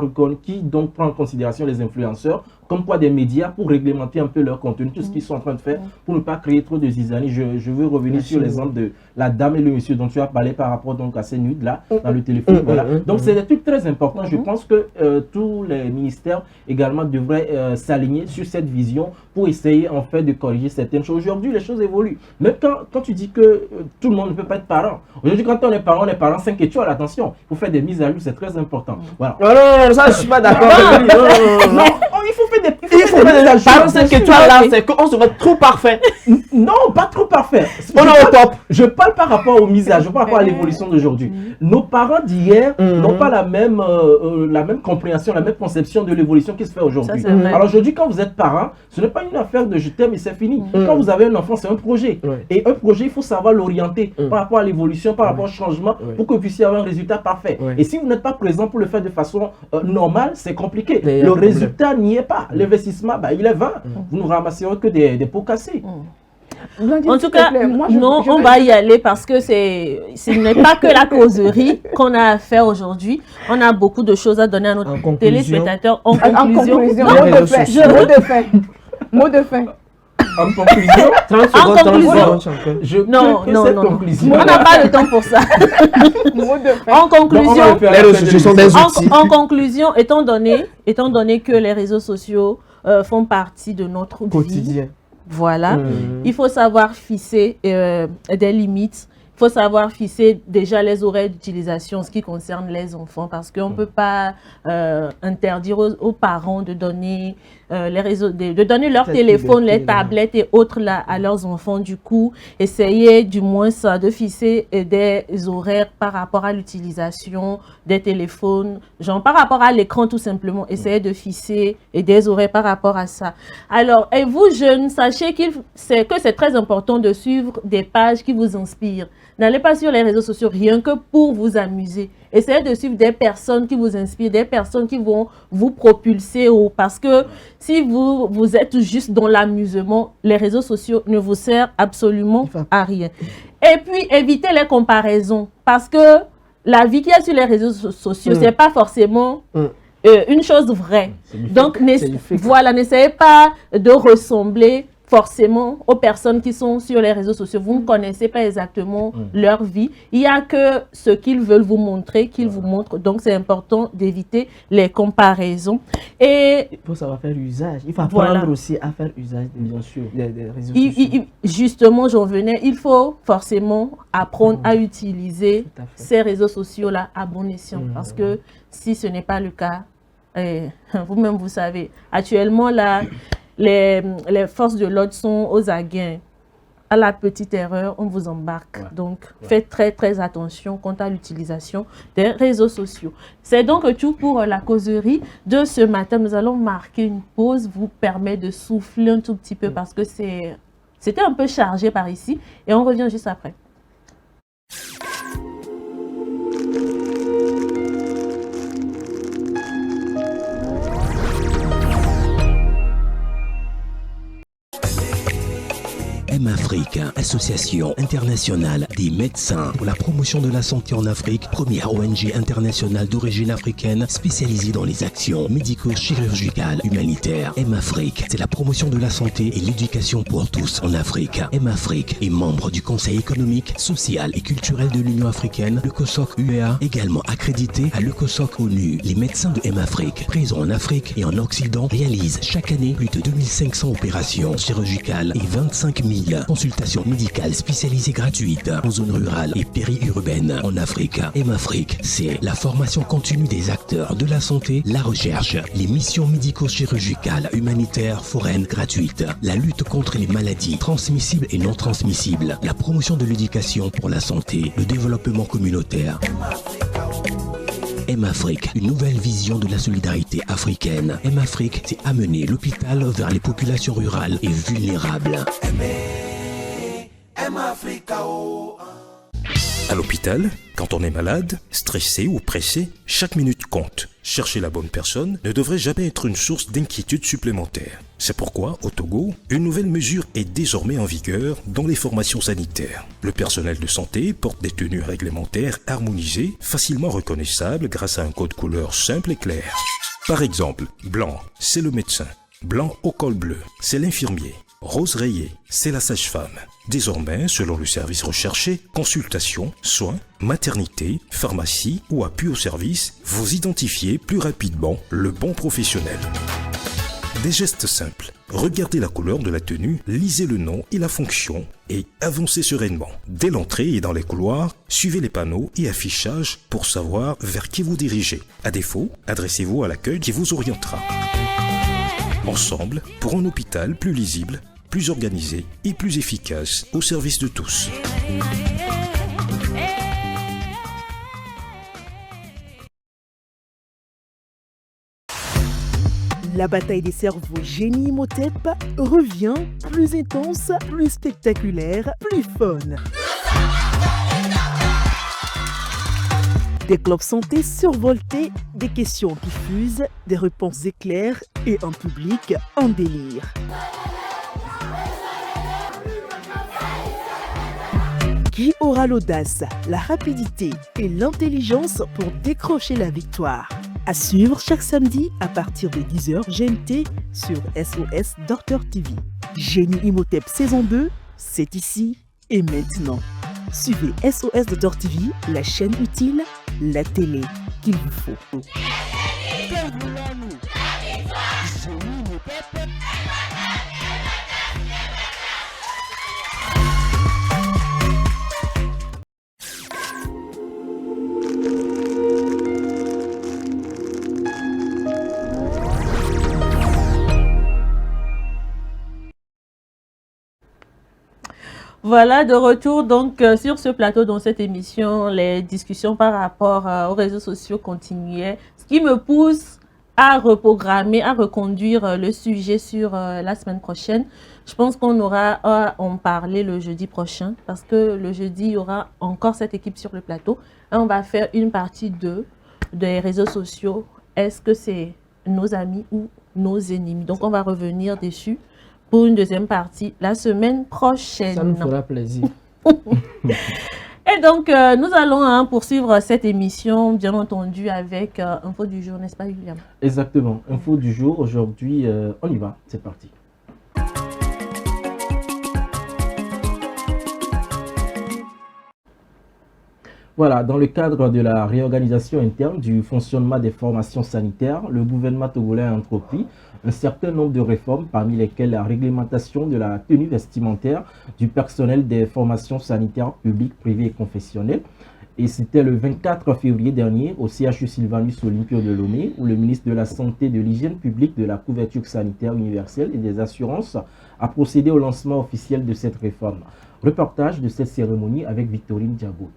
donc prend en considération les influenceurs comme quoi des médias pour réglementer un peu leur contenu, tout ce qu'ils sont en train de faire pour ne pas créer trop de zizanie. Je veux revenir sur l'exemple de la dame et le monsieur dont tu as parlé par rapport donc à ces nudes là dans le téléphone. Voilà. Donc c'est des trucs très importants. Je pense que tous les ministères également devraient s'aligner sur cette vision pour essayer en fait de corriger certaines choses. Aujourd'hui, les choses évoluent. Même quand tu dis que tout le monde ne peut pas être parent. Aujourd'hui, quand on est parent 5 étoiles, attention, il faut faire des mises à jour, c'est très important. Voilà. Non, ça je suis pas d'accord. Non, il faut faire des parents 5 étoiles là, c'est qu'on se voit trop parfait. Non, pas trop parfait. On est au top. Je parle par rapport aux mises à jour, par rapport à l'évolution d'aujourd'hui. Nos parents d'hier n'ont pas la même compréhension, la même conception de l'évolution qui se fait aujourd'hui. Alors aujourd'hui, quand vous êtes parent, ce n'est pas une affaire de je t'aime et c'est fini. Quand vous avez un enfant, c'est un projet. Et un projet, il faut savoir l'orienter par rapport à l'évolution, par rapport au changement, pour que vous puissiez avoir un résultat parfait. Et si vous n'êtes pas présent pour le faire de façon normale, c'est compliqué. Le résultat n'y est pas. L'investissement, il est vain. Vous ne ramasserez que des pots cassés. En tout cas, on va y aller parce que ce n'est pas que la causerie qu'on a à faire aujourd'hui. On a beaucoup de choses à donner à nos téléspectateurs. En conclusion, mot de fin. En conclusion, 30 secondes, non. On n'a pas le temps pour ça. En conclusion, les réseaux sociaux sont des outils. En conclusion, étant donné que les réseaux sociaux font partie de notre quotidien. Vie, voilà, il faut savoir fixer des limites. Il faut savoir fixer déjà les horaires d'utilisation, ce qui concerne les enfants, parce qu'on ne peut pas interdire aux parents de donner de donner leur téléphone, les tablettes et autres là, à leurs enfants. Du coup, essayer du moins de fixer des horaires par rapport à l'utilisation des téléphones, genre par rapport à l'écran tout simplement. Essayer de fixer des horaires par rapport à ça. Alors, et vous jeunes, sachez que c'est très important de suivre des pages qui vous inspirent. N'allez pas sur les réseaux sociaux rien que pour vous amuser. Essayez de suivre des personnes qui vous inspirent, des personnes qui vont vous propulser. Parce que si vous êtes juste dans l'amusement, les réseaux sociaux ne vous servent absolument à rien. Et puis, évitez les comparaisons. Parce que la vie qu'il y a sur les réseaux sociaux, ce n'est pas forcément une chose vraie. Donc, n'essayez pas de ressembler forcément aux personnes qui sont sur les réseaux sociaux. Vous ne connaissez pas exactement leur vie. Il n'y a que ce qu'ils veulent vous montrer, qu'ils vous montrent. Donc, c'est important d'éviter les comparaisons. Et il faut savoir faire usage. Il faut apprendre aussi à faire usage bien sûr, des réseaux sociaux. Justement, j'en venais. Il faut forcément apprendre à utiliser ces réseaux sociaux-là à bon escient. Parce que si ce n'est pas le cas, vous-même, vous savez, actuellement, là, les forces de l'ordre sont aux aguets. À la petite erreur, on vous embarque. Donc, faites très, très attention quant à l'utilisation des réseaux sociaux. C'est donc tout pour la causerie de ce matin. Nous allons marquer une pause, vous permet de souffler un tout petit peu parce que c'était un peu chargé par ici. Et on revient juste après. Afrique, association internationale des médecins pour la promotion de la santé en Afrique, première ONG internationale d'origine africaine spécialisée dans les actions médico-chirurgicales humanitaires. M-Afrique, c'est la promotion de la santé et l'éducation pour tous en Afrique. M-Afrique est membre du Conseil économique, social et culturel de l'Union africaine, le COSOC UEA, également accrédité à le COSOC ONU. Les médecins de M-Afrique, présents en Afrique et en Occident, réalisent chaque année plus de 2500 opérations chirurgicales et 25 000 consultations médicales spécialisées gratuites en zone rurale et périurbaine en Afrique. M-Afrique, c'est la formation continue des acteurs de la santé, la recherche, les missions médico-chirurgicales humanitaires foraines gratuites, la lutte contre les maladies transmissibles et non transmissibles, la promotion de l'éducation pour la santé, le développement communautaire. M-Afrique, une nouvelle vision de la solidarité africaine. M-Afrique, c'est amener l'hôpital vers les populations rurales et vulnérables. À l'hôpital, quand on est malade, stressé ou pressé, chaque minute compte. Chercher la bonne personne ne devrait jamais être une source d'inquiétude supplémentaire. C'est pourquoi, au Togo, une nouvelle mesure est désormais en vigueur dans les formations sanitaires. Le personnel de santé porte des tenues réglementaires harmonisées, facilement reconnaissables grâce à un code couleur simple et clair. Par exemple, blanc, c'est le médecin. Blanc au col bleu, c'est l'infirmier. Rose rayé, c'est la sage-femme. Désormais, selon le service recherché, consultation, soins, maternité, pharmacie ou appui au service, vous identifiez plus rapidement le bon professionnel. Des gestes simples. Regardez la couleur de la tenue, lisez le nom et la fonction et avancez sereinement. Dès l'entrée et dans les couloirs, suivez les panneaux et affichages pour savoir vers qui vous dirigez. À défaut, adressez-vous à l'accueil qui vous orientera. Ensemble, pour un hôpital plus lisible, plus organisé et plus efficace au service de tous. La bataille des cerveaux Génie Imhotep revient plus intense, plus spectaculaire, plus fun. Des clubs santé survoltés, des questions qui fusent, des réponses éclairs et un public en délire. Qui aura l'audace, la rapidité et l'intelligence pour décrocher la victoire? À suivre chaque samedi à partir de 10h GMT sur SOS Docteur TV. Génie Imhotep saison 2, c'est ici et maintenant. Suivez SOS Docteur TV, la chaîne utile, la télé qu'il vous faut. Voilà, de retour donc sur ce plateau, dans cette émission, les discussions par rapport aux réseaux sociaux continuaient, ce qui me pousse à reprogrammer, à reconduire le sujet sur la semaine prochaine. Je pense qu'on aura à en parler le jeudi prochain, parce que le jeudi, il y aura encore cette équipe sur le plateau. Et on va faire une partie 2 des réseaux sociaux. Est-ce que c'est nos amis ou nos ennemis? Donc, on va revenir dessus pour une deuxième partie la semaine prochaine. Ça nous fera plaisir. Et donc, nous allons poursuivre cette émission, bien entendu, avec Info du jour, n'est-ce pas, William? Exactement. Info du jour, aujourd'hui, on y va. C'est parti. Voilà, dans le cadre de la réorganisation interne du fonctionnement des formations sanitaires, le gouvernement togolais a entrepris un certain nombre de réformes, parmi lesquelles la réglementation de la tenue vestimentaire du personnel des formations sanitaires publiques, privées et confessionnelles. Et c'était le 24 février dernier au CHU Sylvanus Olympio de Lomé, où le ministre de la Santé, de l'Hygiène publique, de la couverture sanitaire universelle et des assurances a procédé au lancement officiel de cette réforme. Reportage de cette cérémonie avec Victorine Diabo.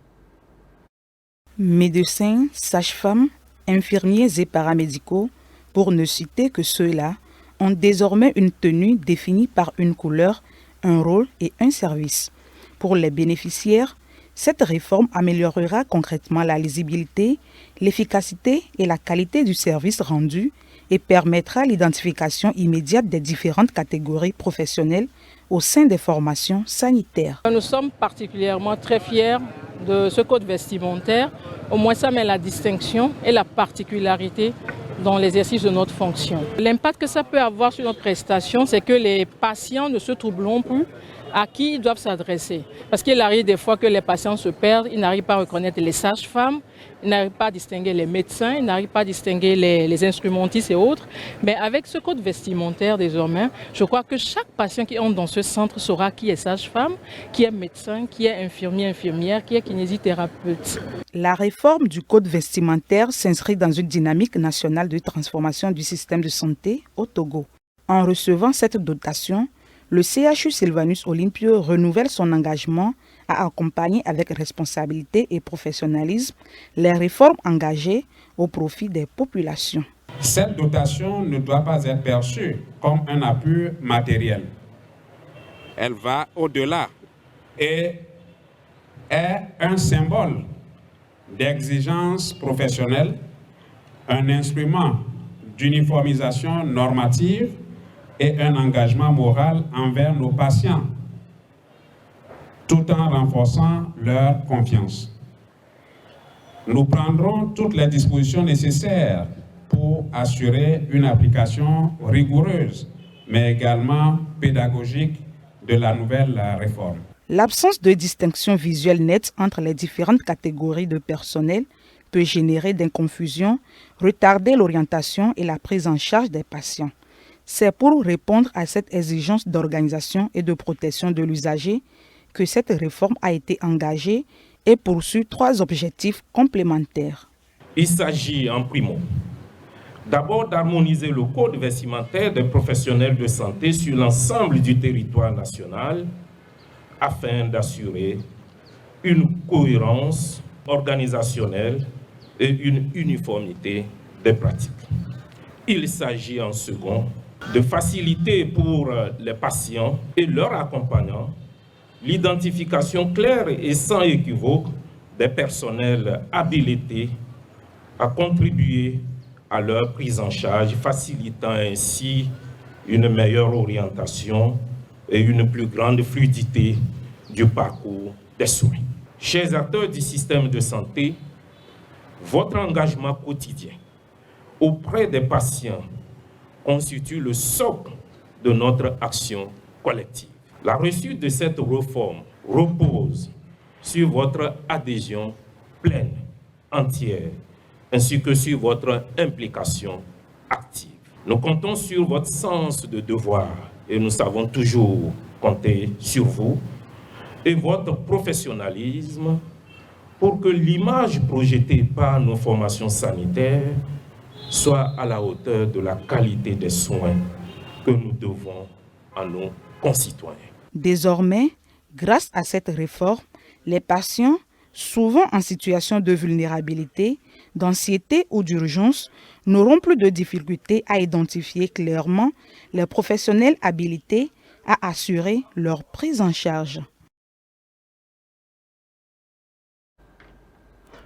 Médecins, sages-femmes, infirmiers et paramédicaux, pour ne citer que ceux-là, ont désormais une tenue définie par une couleur, un rôle et un service. Pour les bénéficiaires, cette réforme améliorera concrètement la lisibilité, l'efficacité et la qualité du service rendu, et permettra l'identification immédiate des différentes catégories professionnelles au sein des formations sanitaires. Nous sommes particulièrement très fiers de ce code vestimentaire. Au moins ça met la distinction et la particularité dans l'exercice de notre fonction. L'impact que ça peut avoir sur notre prestation, c'est que les patients ne se troublent plus à qui ils doivent s'adresser. Parce qu'il arrive des fois que les patients se perdent, ils n'arrivent pas à reconnaître les sages-femmes, ils n'arrivent pas à distinguer les médecins, ils n'arrivent pas à distinguer les instrumentistes et autres. Mais avec ce code vestimentaire désormais, je crois que chaque patient qui entre dans ce centre saura qui est sage-femme, qui est médecin, qui est infirmier, infirmière, qui est kinésithérapeute. La réforme du code vestimentaire s'inscrit dans une dynamique nationale de transformation du système de santé au Togo. En recevant cette dotation, le CHU Sylvanus Olympio renouvelle son engagement à accompagner avec responsabilité et professionnalisme les réformes engagées au profit des populations. Cette dotation ne doit pas être perçue comme un appui matériel. Elle va au-delà et est un symbole d'exigence professionnelle, un instrument d'uniformisation normative et un engagement moral envers nos patients, tout en renforçant leur confiance. Nous prendrons toutes les dispositions nécessaires pour assurer une application rigoureuse, mais également pédagogique de la nouvelle réforme. L'absence de distinction visuelle nette entre les différentes catégories de personnel peut générer des confusions, retarder l'orientation et la prise en charge des patients. C'est pour répondre à cette exigence d'organisation et de protection de l'usager que cette réforme a été engagée et poursuit 3 objectifs complémentaires. Il s'agit en primo d'abord d'harmoniser le code vestimentaire des professionnels de santé sur l'ensemble du territoire national afin d'assurer une cohérence organisationnelle et une uniformité des pratiques. Il s'agit en second de faciliter pour les patients et leurs accompagnants l'identification claire et sans équivoque des personnels habilités à contribuer à leur prise en charge, facilitant ainsi une meilleure orientation et une plus grande fluidité du parcours des soins. Chers acteurs du système de santé, votre engagement quotidien auprès des patients constitue le socle de notre action collective. La réussite de cette réforme repose sur votre adhésion pleine, entière, ainsi que sur votre implication active. Nous comptons sur votre sens de devoir et nous savons toujours compter sur vous et votre professionnalisme pour que l'image projetée par nos formations sanitaires soit à la hauteur de la qualité des soins que nous devons à nos concitoyens. Désormais, grâce à cette réforme, les patients, souvent en situation de vulnérabilité, d'anxiété ou d'urgence, n'auront plus de difficultés à identifier clairement les professionnels habilités à assurer leur prise en charge.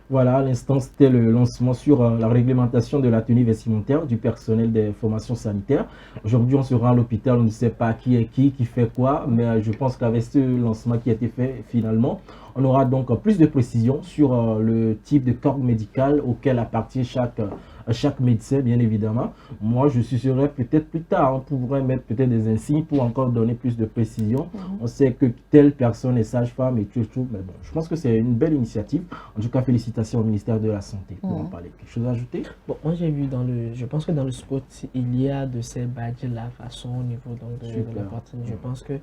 Voilà, à l'instant, c'était le lancement sur la réglementation de la tenue vestimentaire du personnel des formations sanitaires. Aujourd'hui, on sera à l'hôpital, on ne sait pas qui est qui fait quoi, mais je pense qu'avec ce lancement qui a été fait finalement, on aura donc plus de précisions sur le type de corps médical auquel appartient chaque médecin, bien évidemment. Moi, je suggérerais peut-être plus tard, on pourrait mettre peut-être des insignes pour encore donner plus de précision. On sait que telle personne est sage-femme et tout, mais bon, je pense que c'est une belle initiative. En tout cas, félicitations au ministère de la Santé pour en parler. Quelque chose à ajouter? Bon, moi j'ai vu je pense que dans le spot, il y a de ces badges-là façon au niveau donc, de la poitrine. Je pense que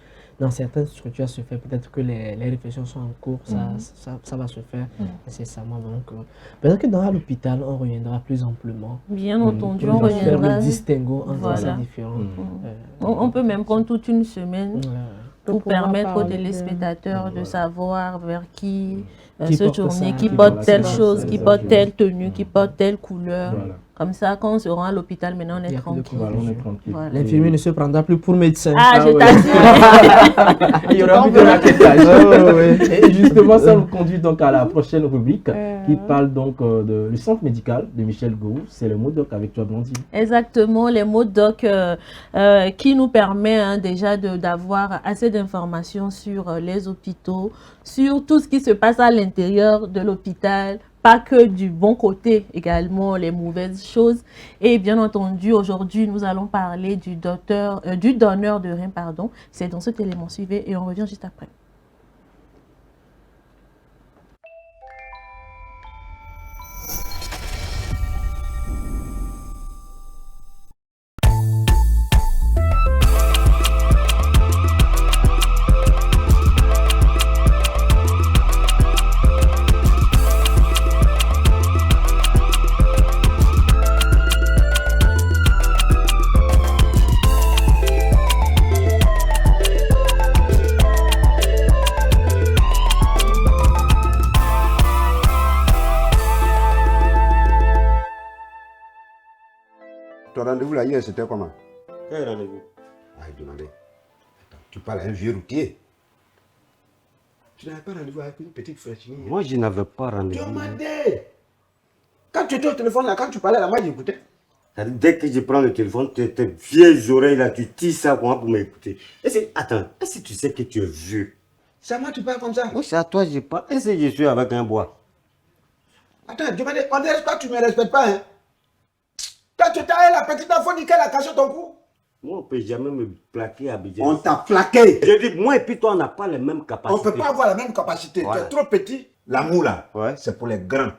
dans certaines structures, se fait peut-être que les réflexions sont en cours, ça va se faire nécessairement. Donc, peut-être que dans l'hôpital, on reviendra plus amplement. Bien entendu, on reviendra. Faire le distinguo entre ces différents. On peut même prendre toute une semaine pour permettre aux téléspectateurs de savoir vers qui se tourner, qui porte telle chose, qui porte telle tenue, qui porte telle couleur. Comme ça, quand on se rend à l'hôpital, maintenant, on est tranquille. Voilà. L'infirmier ne se prendra plus pour médecin. Je t'assure. Il y aura plus de raquettage. Et justement, ça nous conduit donc à la prochaine rubrique qui parle donc du centre médical de Michel Gou. C'est le MODOC avec toi, Blondine. Exactement, les MODOC qui nous permet déjà d'avoir assez d'informations sur les hôpitaux, sur tout ce qui se passe à l'intérieur de l'hôpital, pas que du bon côté, également les mauvaises choses. Et bien entendu, aujourd'hui, nous allons parler du donneur de rein, pardon. C'est dans cet élément, suivez et on revient juste après. Ton rendez-vous là hier, c'était comment? Quel rendez-vous? Demandez. Attends, tu parles à un vieux routier. Tu n'avais pas rendez-vous avec une petite fraîchine? Moi, je n'avais pas rendez-vous. Demandez. Quand tu étais au téléphone là, quand tu parlais là, moi j'écoutais. Dès que je prends le téléphone, tes vieilles oreilles là, tu tires ça pour m'écouter. Attends, est-ce que tu sais que tu es vieux? C'est à moi que tu parles comme ça? Oui, c'est à toi que je parle. Est-ce que je suis avec un bois? Attends, demandez, on ne respecte pas, tu ne me respectes pas, hein? Quand tu t'as la petite enfant, dit qu'elle a cassé ton cou. Moi, on ne peut jamais me plaquer à Abidjan. On t'a plaqué. Je dis, moi et puis toi, on n'a pas les mêmes capacités. On ne peut pas avoir la même capacité. Voilà. Tu es trop petit. L'amour là, c'est pour les grands.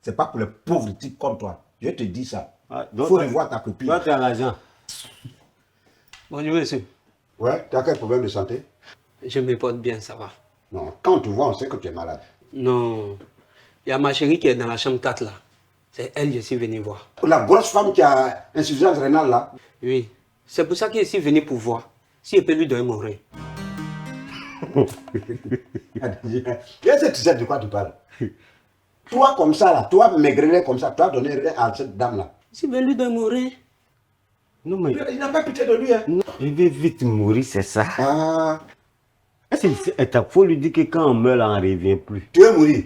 C'est pas pour les pauvres types comme toi. Je te dis ça. Il faut revoir ta copine. Toi, tu as l'argent. Bonjour, monsieur. Ouais, tu as quel problème de santé? Je me porte bien, ça va. Non, quand on te voit, on sait que tu es malade. Non. Il y a ma chérie qui est dans la chambre 4 là. C'est elle que je suis venu voir. La grosse femme qui a insuffisance rénale là? Oui. C'est pour ça que je suis venu pour voir si elle peut lui donner mon rein. Est-ce que tu sais de quoi tu parles? Toi comme ça là, toi maigrilet comme ça, tu as donné rien à cette dame là. Si elle lui donne mon rein. Non mais... Il n'a pas pitié de lui, hein? Non, il veut vite mourir, c'est ça. Est-ce qu'il faut lui dire que quand on meurt là, on ne revient plus? Tu veux mourir?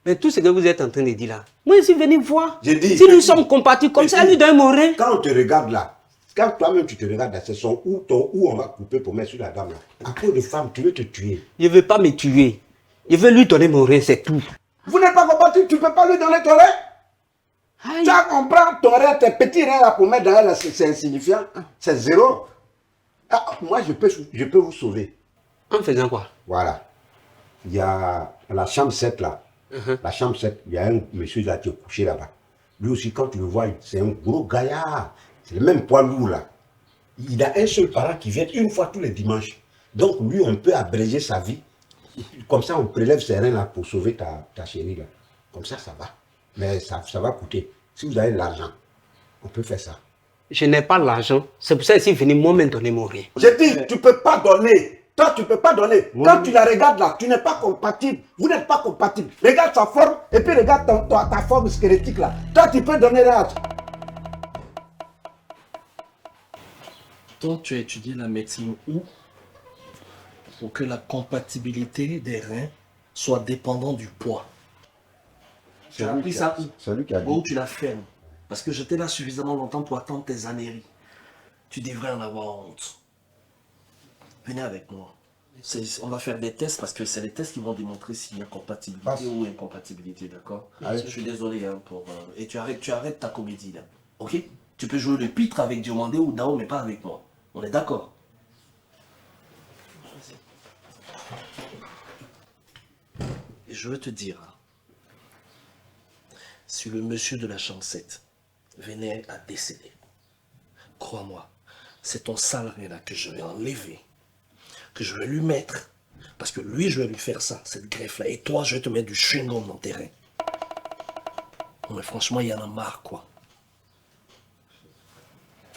Mais tout ce que vous êtes en train de dire là, moi je suis venu voir. J'ai dit, si nous sommes compatibles comme ça, lui donne mon rein. Quand on te regarde là, quand toi-même tu te regardes là, c'est son ou ton ou on va couper pour mettre sur la dame là. À cause de femme, tu veux te tuer. Je ne veux pas me tuer. Je veux lui donner mon rein, c'est tout. Vous n'êtes pas compatibles, tu ne peux pas lui donner ton rein? Tu as compris ton rein, tes petits reins là pour mettre dans elle, c'est insignifiant. C'est zéro. Moi je peux vous sauver. En faisant quoi? Voilà. Il y a la chambre 7 là. La chambre 7, il y a un monsieur là qui est couché là-bas. Lui aussi, quand tu le vois, c'est un gros gaillard. C'est le même poids lourd là. Il a un seul parent qui vient une fois tous les dimanches. Donc lui, on peut abréger sa vie. Comme ça, on prélève ses reins là pour sauver ta chérie là. Comme ça, ça va. Mais ça va coûter. Si vous avez de l'argent, on peut faire ça. Je n'ai pas l'argent. C'est pour ça que je suis venu moi-même donner mon rein. J'ai dit, tu ne peux pas donner. Toi, tu ne peux pas donner. Quand tu la regardes là, tu n'es pas compatible. Vous n'êtes pas compatible. Regarde sa forme et puis regarde ta forme squelettique là. Toi, tu peux donner là. Toi, tu as étudié la médecine où? Pour que la compatibilité des reins soit dépendante du poids. Tu as appris ça où? C'est lui qui a dit. Où tu l'as fait? Parce que j'étais là suffisamment longtemps pour attendre tes anéries. Tu devrais en avoir honte. Venez avec moi. On va faire des tests parce que c'est les tests qui vont démontrer s'il y a compatibilité ou incompatibilité, d'accord? Je suis désolé hein, pour... Et tu arrêtes ta comédie là, ok? Tu peux jouer le pitre avec Diomandé ou Dao, mais pas avec moi. On est d'accord? Et je veux te dire, si le monsieur de la chambre 7 venait à décéder, crois-moi, c'est ton salarié là que je vais enlever, que je vais lui mettre, parce que lui, je vais lui faire ça, cette greffe-là, et toi, je vais te mettre du chewing-gum dans tes reins. Mais franchement, il y en a marre, quoi.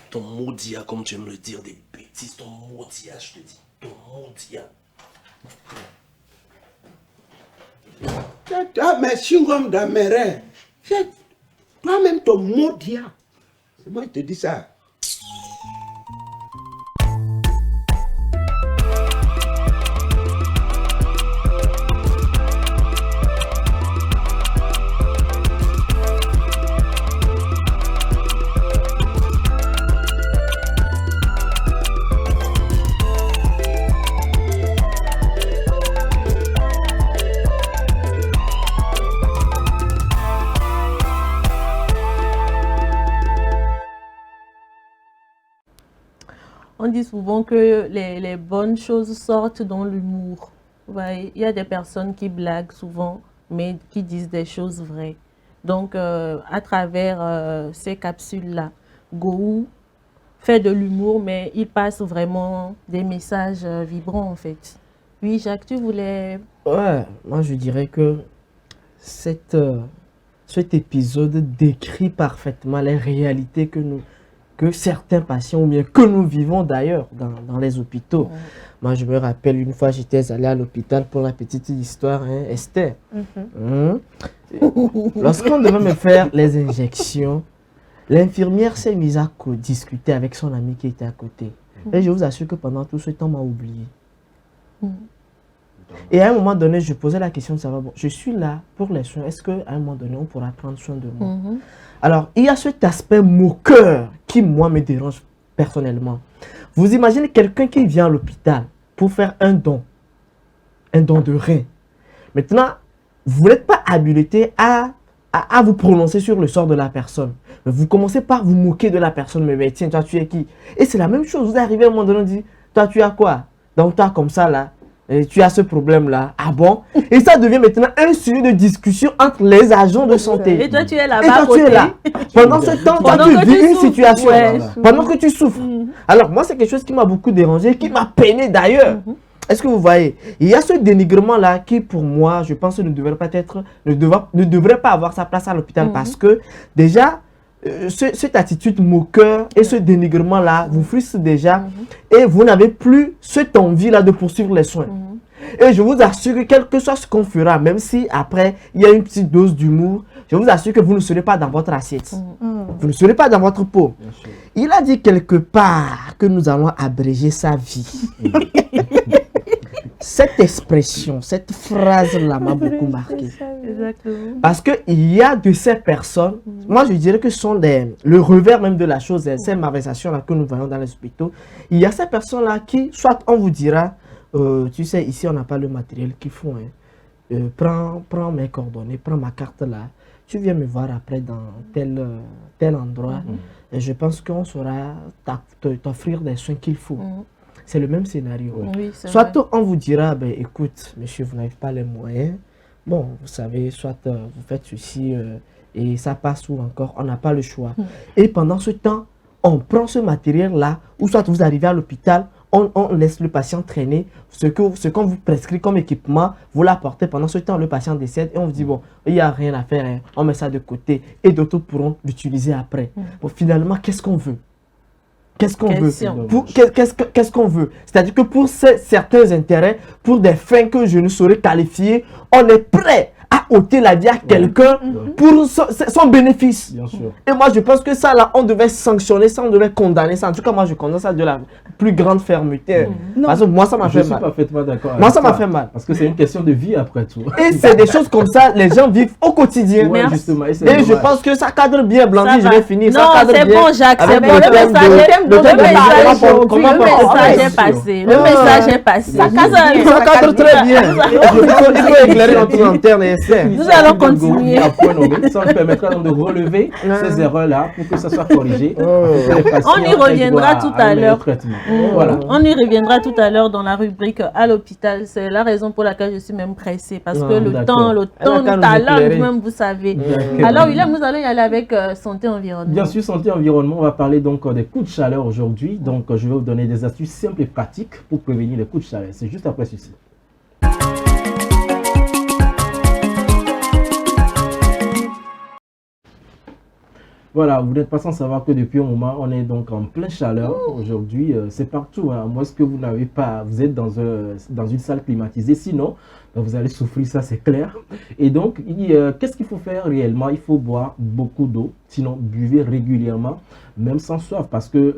Ton maudit, comme tu aimes le dire, des bêtises, ton maudit, je te dis, ton maudit. Tu as mes chewing-gum dans mes reins. Toi-même, ton maudit. C'est moi qui te dis ça. On dit souvent que les bonnes choses sortent dans l'humour. Il y a des personnes qui blaguent souvent, mais qui disent des choses vraies. Donc, à travers ces capsules-là, Gohou fait de l'humour, mais il passe vraiment des messages vibrants, en fait. Oui, Jacques, tu voulais... Ouais, moi je dirais que cet épisode décrit parfaitement les réalités que certains patients, ou bien que nous vivons d'ailleurs dans les hôpitaux. Moi, je me rappelle une fois, j'étais allé à l'hôpital pour la petite histoire, hein, Esther. Lorsqu'on devait me faire les injections, l'infirmière s'est mise à discuter avec son ami qui était à côté. Et je vous assure que pendant tout ce temps, on m'a oublié. Et à un moment donné, je posais la question de savoir, bon, je suis là pour les soins, est-ce qu'à un moment donné, on pourra prendre soin de moi? Alors, il y a cet aspect moqueur qui, moi, me dérange personnellement. Vous imaginez quelqu'un qui vient à l'hôpital pour faire un don de rein. Maintenant, vous n'êtes pas habilité à vous prononcer sur le sort de la personne. Mais vous commencez par vous moquer de la personne, mais tiens, toi, tu es qui? Et c'est la même chose, vous arrivez à un moment donné, on dit, toi, tu as quoi? Donc, toi, comme ça, là, et tu as ce problème-là. Ah bon? Et ça devient maintenant un sujet de discussion entre les agents de santé. Et toi, tu es là-bas. Et toi, tu es là. Pendant ce temps, toi, tu vis une situation. Pendant que tu souffres. Alors, moi, c'est quelque chose qui m'a beaucoup dérangé, qui m'a peiné d'ailleurs. Est-ce que vous voyez? Il y a ce dénigrement-là qui, pour moi, je pense, ne devrait pas avoir sa place à l'hôpital parce que, déjà, cette attitude moqueur et ce dénigrement-là vous frustre déjà et vous n'avez plus cette envie-là de poursuivre les soins. Et je vous assure que quel que soit ce qu'on fera, même si après il y a une petite dose d'humour, je vous assure que vous ne serez pas dans votre assiette. Vous ne serez pas dans votre peau. Il a dit quelque part que nous allons abréger sa vie. Cette expression, cette phrase-là m'a beaucoup marqué. Parce qu'il y a de ces personnes, moi je dirais que ce sont le revers même de la chose, ces malversations-là que nous voyons dans les hôpitaux. Il y a ces personnes-là qui, soit on vous dira, tu sais, ici on n'a pas le matériel qu'il faut. Prends mes coordonnées, prends ma carte là. Tu viens me voir après dans tel endroit. Et je pense qu'on saura t'offrir des soins qu'il faut. C'est le même scénario. Oui, soit on vous dira, ben, écoute, monsieur, vous n'avez pas les moyens. Bon, vous savez, soit vous faites ceci et ça passe ou encore, on n'a pas le choix. Et pendant ce temps, on prend ce matériel-là, ou soit vous arrivez à l'hôpital, on laisse le patient traîner. Ce qu'on vous prescrit comme équipement, vous l'apportez. Pendant ce temps, le patient décède et on vous dit, bon, il n'y a rien à faire, hein, on met ça de côté et d'autres pourront l'utiliser après. Bon, finalement, qu'est-ce qu'on veut? Qu'est-ce qu'on veut? Qu'est-ce qu'on veut? C'est-à-dire que pour certains intérêts, pour des fins que je ne saurais qualifier, on est prêt à ôter la vie à quelqu'un pour son bénéfice. Bien sûr. Et moi, je pense que ça, là, on devait sanctionner ça, on devait condamner ça. En tout cas, moi, je condamne ça de la plus grande fermeté. Parce que moi, ça m'a fait mal. Je suis parfaitement d'accord. Moi, ça m'a fait mal. Parce que c'est une question de vie après tout. Et c'est des choses comme ça, les gens vivent au quotidien. Ouais, justement, et je pense que ça cadre bien, Blandy, je vais finir. Non, c'est bon, Jacques, c'est bon. Le message est passé. Le message est passé. Ça cadre très bien. Il faut éclairer notre lanterne. Nous allons continuer. Ça nous permettra de relever ces erreurs-là pour que ça soit corrigé. On y reviendra tout à l'heure. Voilà. On y reviendra tout à l'heure dans la rubrique à l'hôpital. C'est la raison pour laquelle je suis même pressée. Parce que le temps nous talonne, même vous savez. Alors, William, nous allons y aller avec santé environnement. Bien sûr, santé environnement, on va parler donc des coups de chaleur aujourd'hui. Donc, je vais vous donner des astuces simples et pratiques pour prévenir les coups de chaleur. C'est juste après ceci. Voilà, vous n'êtes pas sans savoir que depuis un moment, on est donc en pleine chaleur. Aujourd'hui, c'est partout. Hein. À moins que vous n'avez pas, vous êtes dans une salle climatisée. Sinon, vous allez souffrir, ça c'est clair. Et donc, qu'est-ce qu'il faut faire réellement? Il faut boire beaucoup d'eau. Sinon, buvez régulièrement, même sans soif. Parce que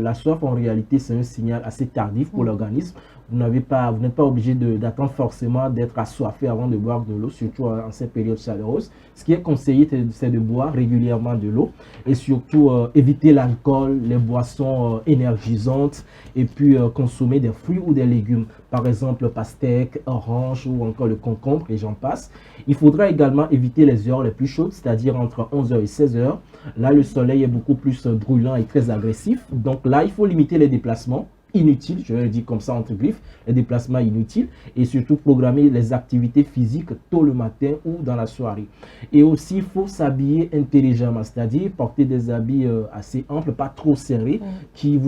la soif, en réalité, c'est un signal assez tardif pour l'organisme. Vous n'êtes pas obligé d'attendre forcément d'être assoiffé avant de boire de l'eau, surtout en ces périodes chaleureuses. Ce qui est conseillé, c'est de boire régulièrement de l'eau et surtout éviter l'alcool, les boissons énergisantes et puis consommer des fruits ou des légumes. Par exemple, pastèque, orange ou encore le concombre et j'en passe. Il faudra également éviter les heures les plus chaudes, c'est-à-dire entre 11h et 16h. Là, le soleil est beaucoup plus brûlant et très agressif. Donc là, il faut limiter les déplacements inutiles, je vais le dire comme ça entre griffes, les déplacements inutiles et surtout programmer les activités physiques tôt le matin ou dans la soirée. Et aussi, il faut s'habiller intelligemment, c'est-à-dire porter des habits assez amples, pas trop serrés, qui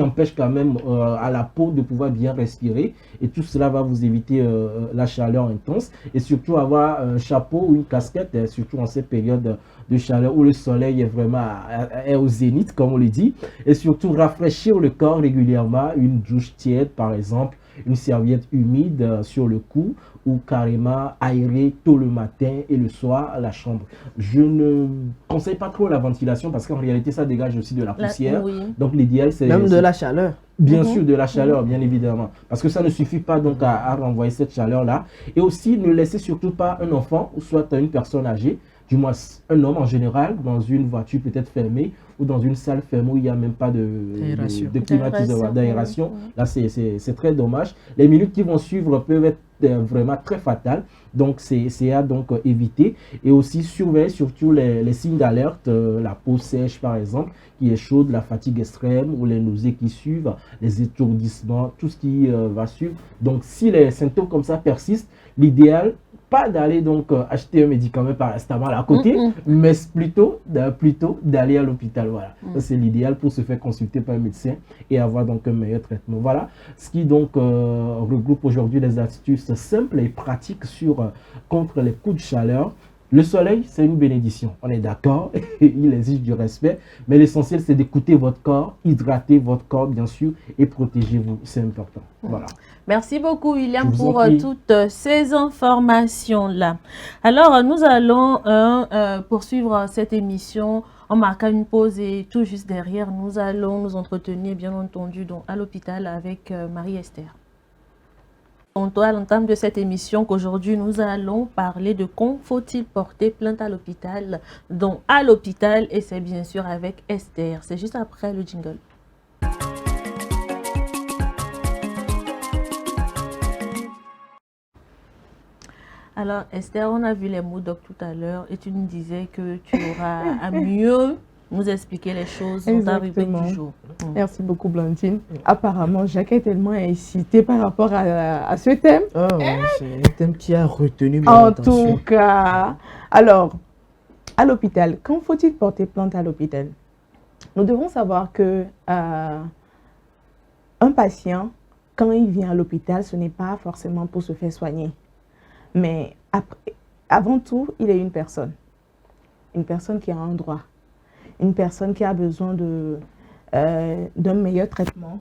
empêchent quand même à la peau de pouvoir bien respirer et tout cela va vous éviter la chaleur intense et surtout avoir un chapeau ou une casquette, surtout en cette période de chaleur où le soleil est vraiment au zénith, comme on le dit, et surtout rafraîchir le corps régulièrement, une douche tiède par exemple, une serviette humide sur le cou ou carrément aérer tôt le matin et le soir la chambre. Je ne conseille pas trop la ventilation parce qu'en réalité ça dégage aussi de la poussière. Donc l'idéal c'est... Même de la chaleur. Bien sûr, de la chaleur, bien évidemment. Parce que ça ne suffit pas donc à renvoyer cette chaleur-là. Et aussi, ne laissez surtout pas un enfant ou soit une personne âgée, du moins un homme en général, dans une voiture peut-être fermée ou dans une salle fermée où il n'y a même pas de climatiseur, d'aération. Là, c'est très dommage. Les minutes qui vont suivre peuvent être vraiment très fatales. Donc, c'est à donc éviter. Et aussi, surveiller surtout les signes d'alerte, la peau sèche par exemple, qui est chaude, la fatigue extrême ou les nausées qui suivent, les étourdissements, tout ce qui va suivre. Donc, si les symptômes comme ça persistent, l'idéal, pas d'aller donc acheter un médicament paracétamol à côté, mais plutôt d'aller à l'hôpital. Voilà, ça c'est l'idéal pour se faire consulter par un médecin et avoir donc un meilleur traitement. Voilà, ce qui donc regroupe aujourd'hui des astuces simples et pratiques contre les coups de chaleur. Le soleil, c'est une bénédiction, on est d'accord, il exige du respect, mais l'essentiel c'est d'écouter votre corps, hydrater votre corps bien sûr et protégez-vous, c'est important. Voilà. Merci beaucoup William pour toutes ces informations-là. Alors nous allons poursuivre cette émission en marquant une pause et tout juste derrière, nous allons nous entretenir bien entendu donc, à l'hôpital avec Marie-Esther. On doit à l'entame de cette émission qu'aujourd'hui nous allons parler de quand faut-il porter plainte à l'hôpital, donc à l'hôpital et c'est bien sûr avec Esther. C'est juste après le jingle. Alors Esther, on a vu les mots doc tout à l'heure et tu nous disais que tu auras à mieux nous expliquer les choses dans ta rubrique du jour. Merci beaucoup Blandine. Apparemment, Jacques est tellement incité par rapport à ce thème. Oh, c'est un thème qui a retenu mon attention. En tout cas, alors, à l'hôpital, quand faut-il porter plainte à l'hôpital? Nous devons savoir que un patient, quand il vient à l'hôpital, ce n'est pas forcément pour se faire soigner. Mais avant tout, il est une personne qui a un droit. Une personne qui a besoin d'un meilleur traitement,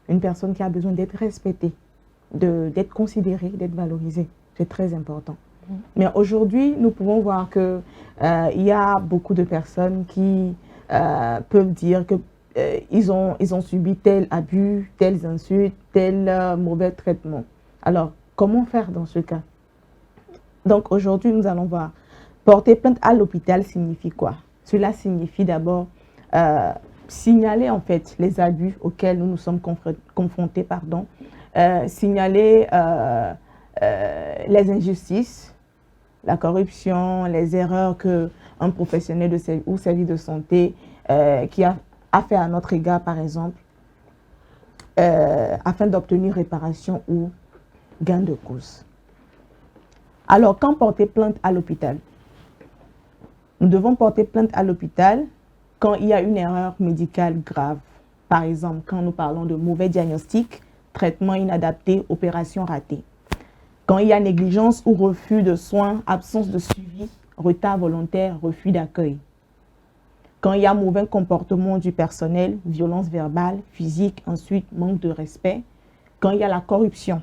une personne qui a besoin d'être respectée, d'être considérée, d'être valorisée. C'est très important. Mais aujourd'hui, nous pouvons voir qu'il y a beaucoup de personnes qui peuvent dire qu'ils ont subi tel abus, telles insultes, tel mauvais traitement. Alors, comment faire dans ce cas? Donc aujourd'hui, nous allons voir. Porter plainte à l'hôpital signifie quoi? Cela signifie d'abord signaler en fait les abus auxquels nous nous sommes confrontés, signaler les injustices, la corruption, les erreurs qu'un professionnel ou service de santé qui a fait à notre égard par exemple, afin d'obtenir réparation ou gain de cause. Alors, quand porter plainte à l'hôpital? Nous devons porter plainte à l'hôpital quand il y a une erreur médicale grave. Par exemple, quand nous parlons de mauvais diagnostic, traitement inadapté, opération ratée. Quand il y a négligence ou refus de soins, absence de suivi, retard volontaire, refus d'accueil. Quand il y a mauvais comportement du personnel, violence verbale, physique, ensuite manque de respect. Quand il y a la corruption,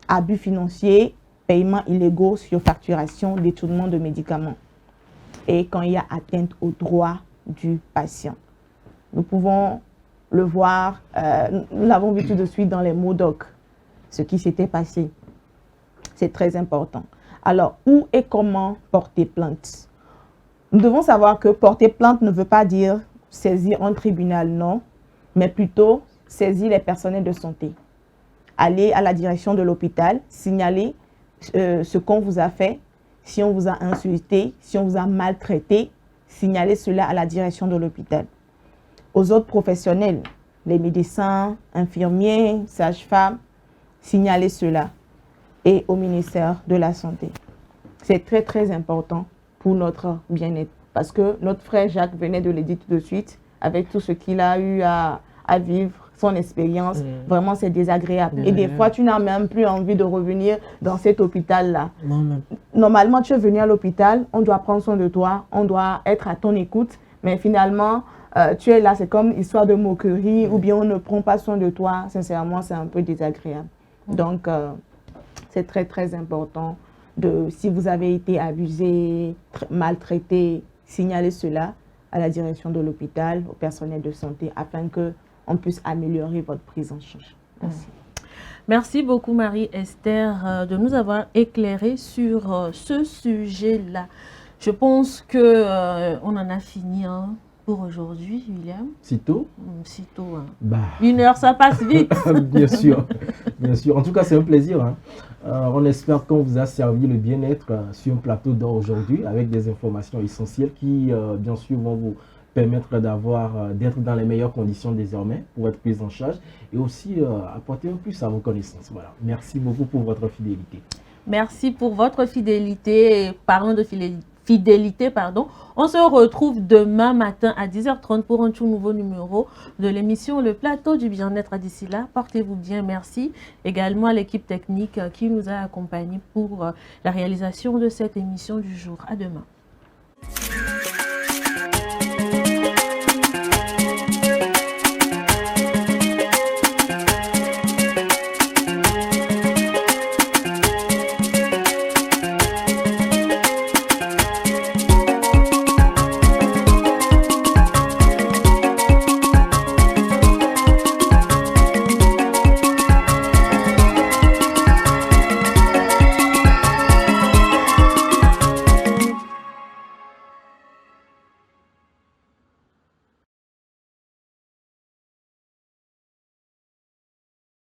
abus financiers, paiements illégaux, surfacturation, détournement de médicaments. Et quand il y a atteinte aux droits du patient. Nous pouvons le voir, nous l'avons vu tout de suite dans les MODOC, ce qui s'était passé. C'est très important. Alors, où et comment porter plainte? Nous devons savoir que porter plainte ne veut pas dire saisir un tribunal, non, mais plutôt saisir les personnels de santé. Aller à la direction de l'hôpital, signaler ce qu'on vous a fait, si on vous a insulté, si on vous a maltraité, signaler cela à la direction de l'hôpital. Aux autres professionnels, les médecins, infirmiers, sages-femmes, signaler cela. Et au ministère de la Santé. C'est très très important pour notre bien-être. Parce que notre frère Jacques venait de le dire tout de suite, avec tout ce qu'il a eu à vivre, son expérience, vraiment c'est désagréable. Et des fois, tu n'as même plus envie de revenir dans cet hôpital-là. Normalement, tu es venu à l'hôpital, on doit prendre soin de toi, on doit être à ton écoute, mais finalement, tu es là, c'est comme histoire de moquerie, ou bien on ne prend pas soin de toi. Sincèrement, c'est un peu désagréable. Donc, c'est très très important si vous avez été abusé, maltraité, signaler cela à la direction de l'hôpital, au personnel de santé, afin qu'on puisse améliorer votre prise en charge. Merci. Merci beaucoup Marie-Esther de nous avoir éclairé sur ce sujet-là. Je pense qu'on en a fini pour aujourd'hui, William. Si tôt? Si tôt. Bah. 1 heure, ça passe vite. Bien sûr, bien sûr. En tout cas, c'est un plaisir. On espère qu'on vous a servi le bien-être sur un plateau d'or aujourd'hui avec des informations essentielles qui, bien sûr, vont vous permettre d'être dans les meilleures conditions désormais pour être prise en charge et aussi apporter un plus à vos connaissances. Voilà. Merci beaucoup pour votre fidélité. Merci pour votre fidélité. Parlant de fidélité, on se retrouve demain matin à 10h30 pour un tout nouveau numéro de l'émission Le Plateau du Bien-être. D'ici là, portez-vous bien. Merci également à l'équipe technique qui nous a accompagnés pour la réalisation de cette émission du jour. À demain.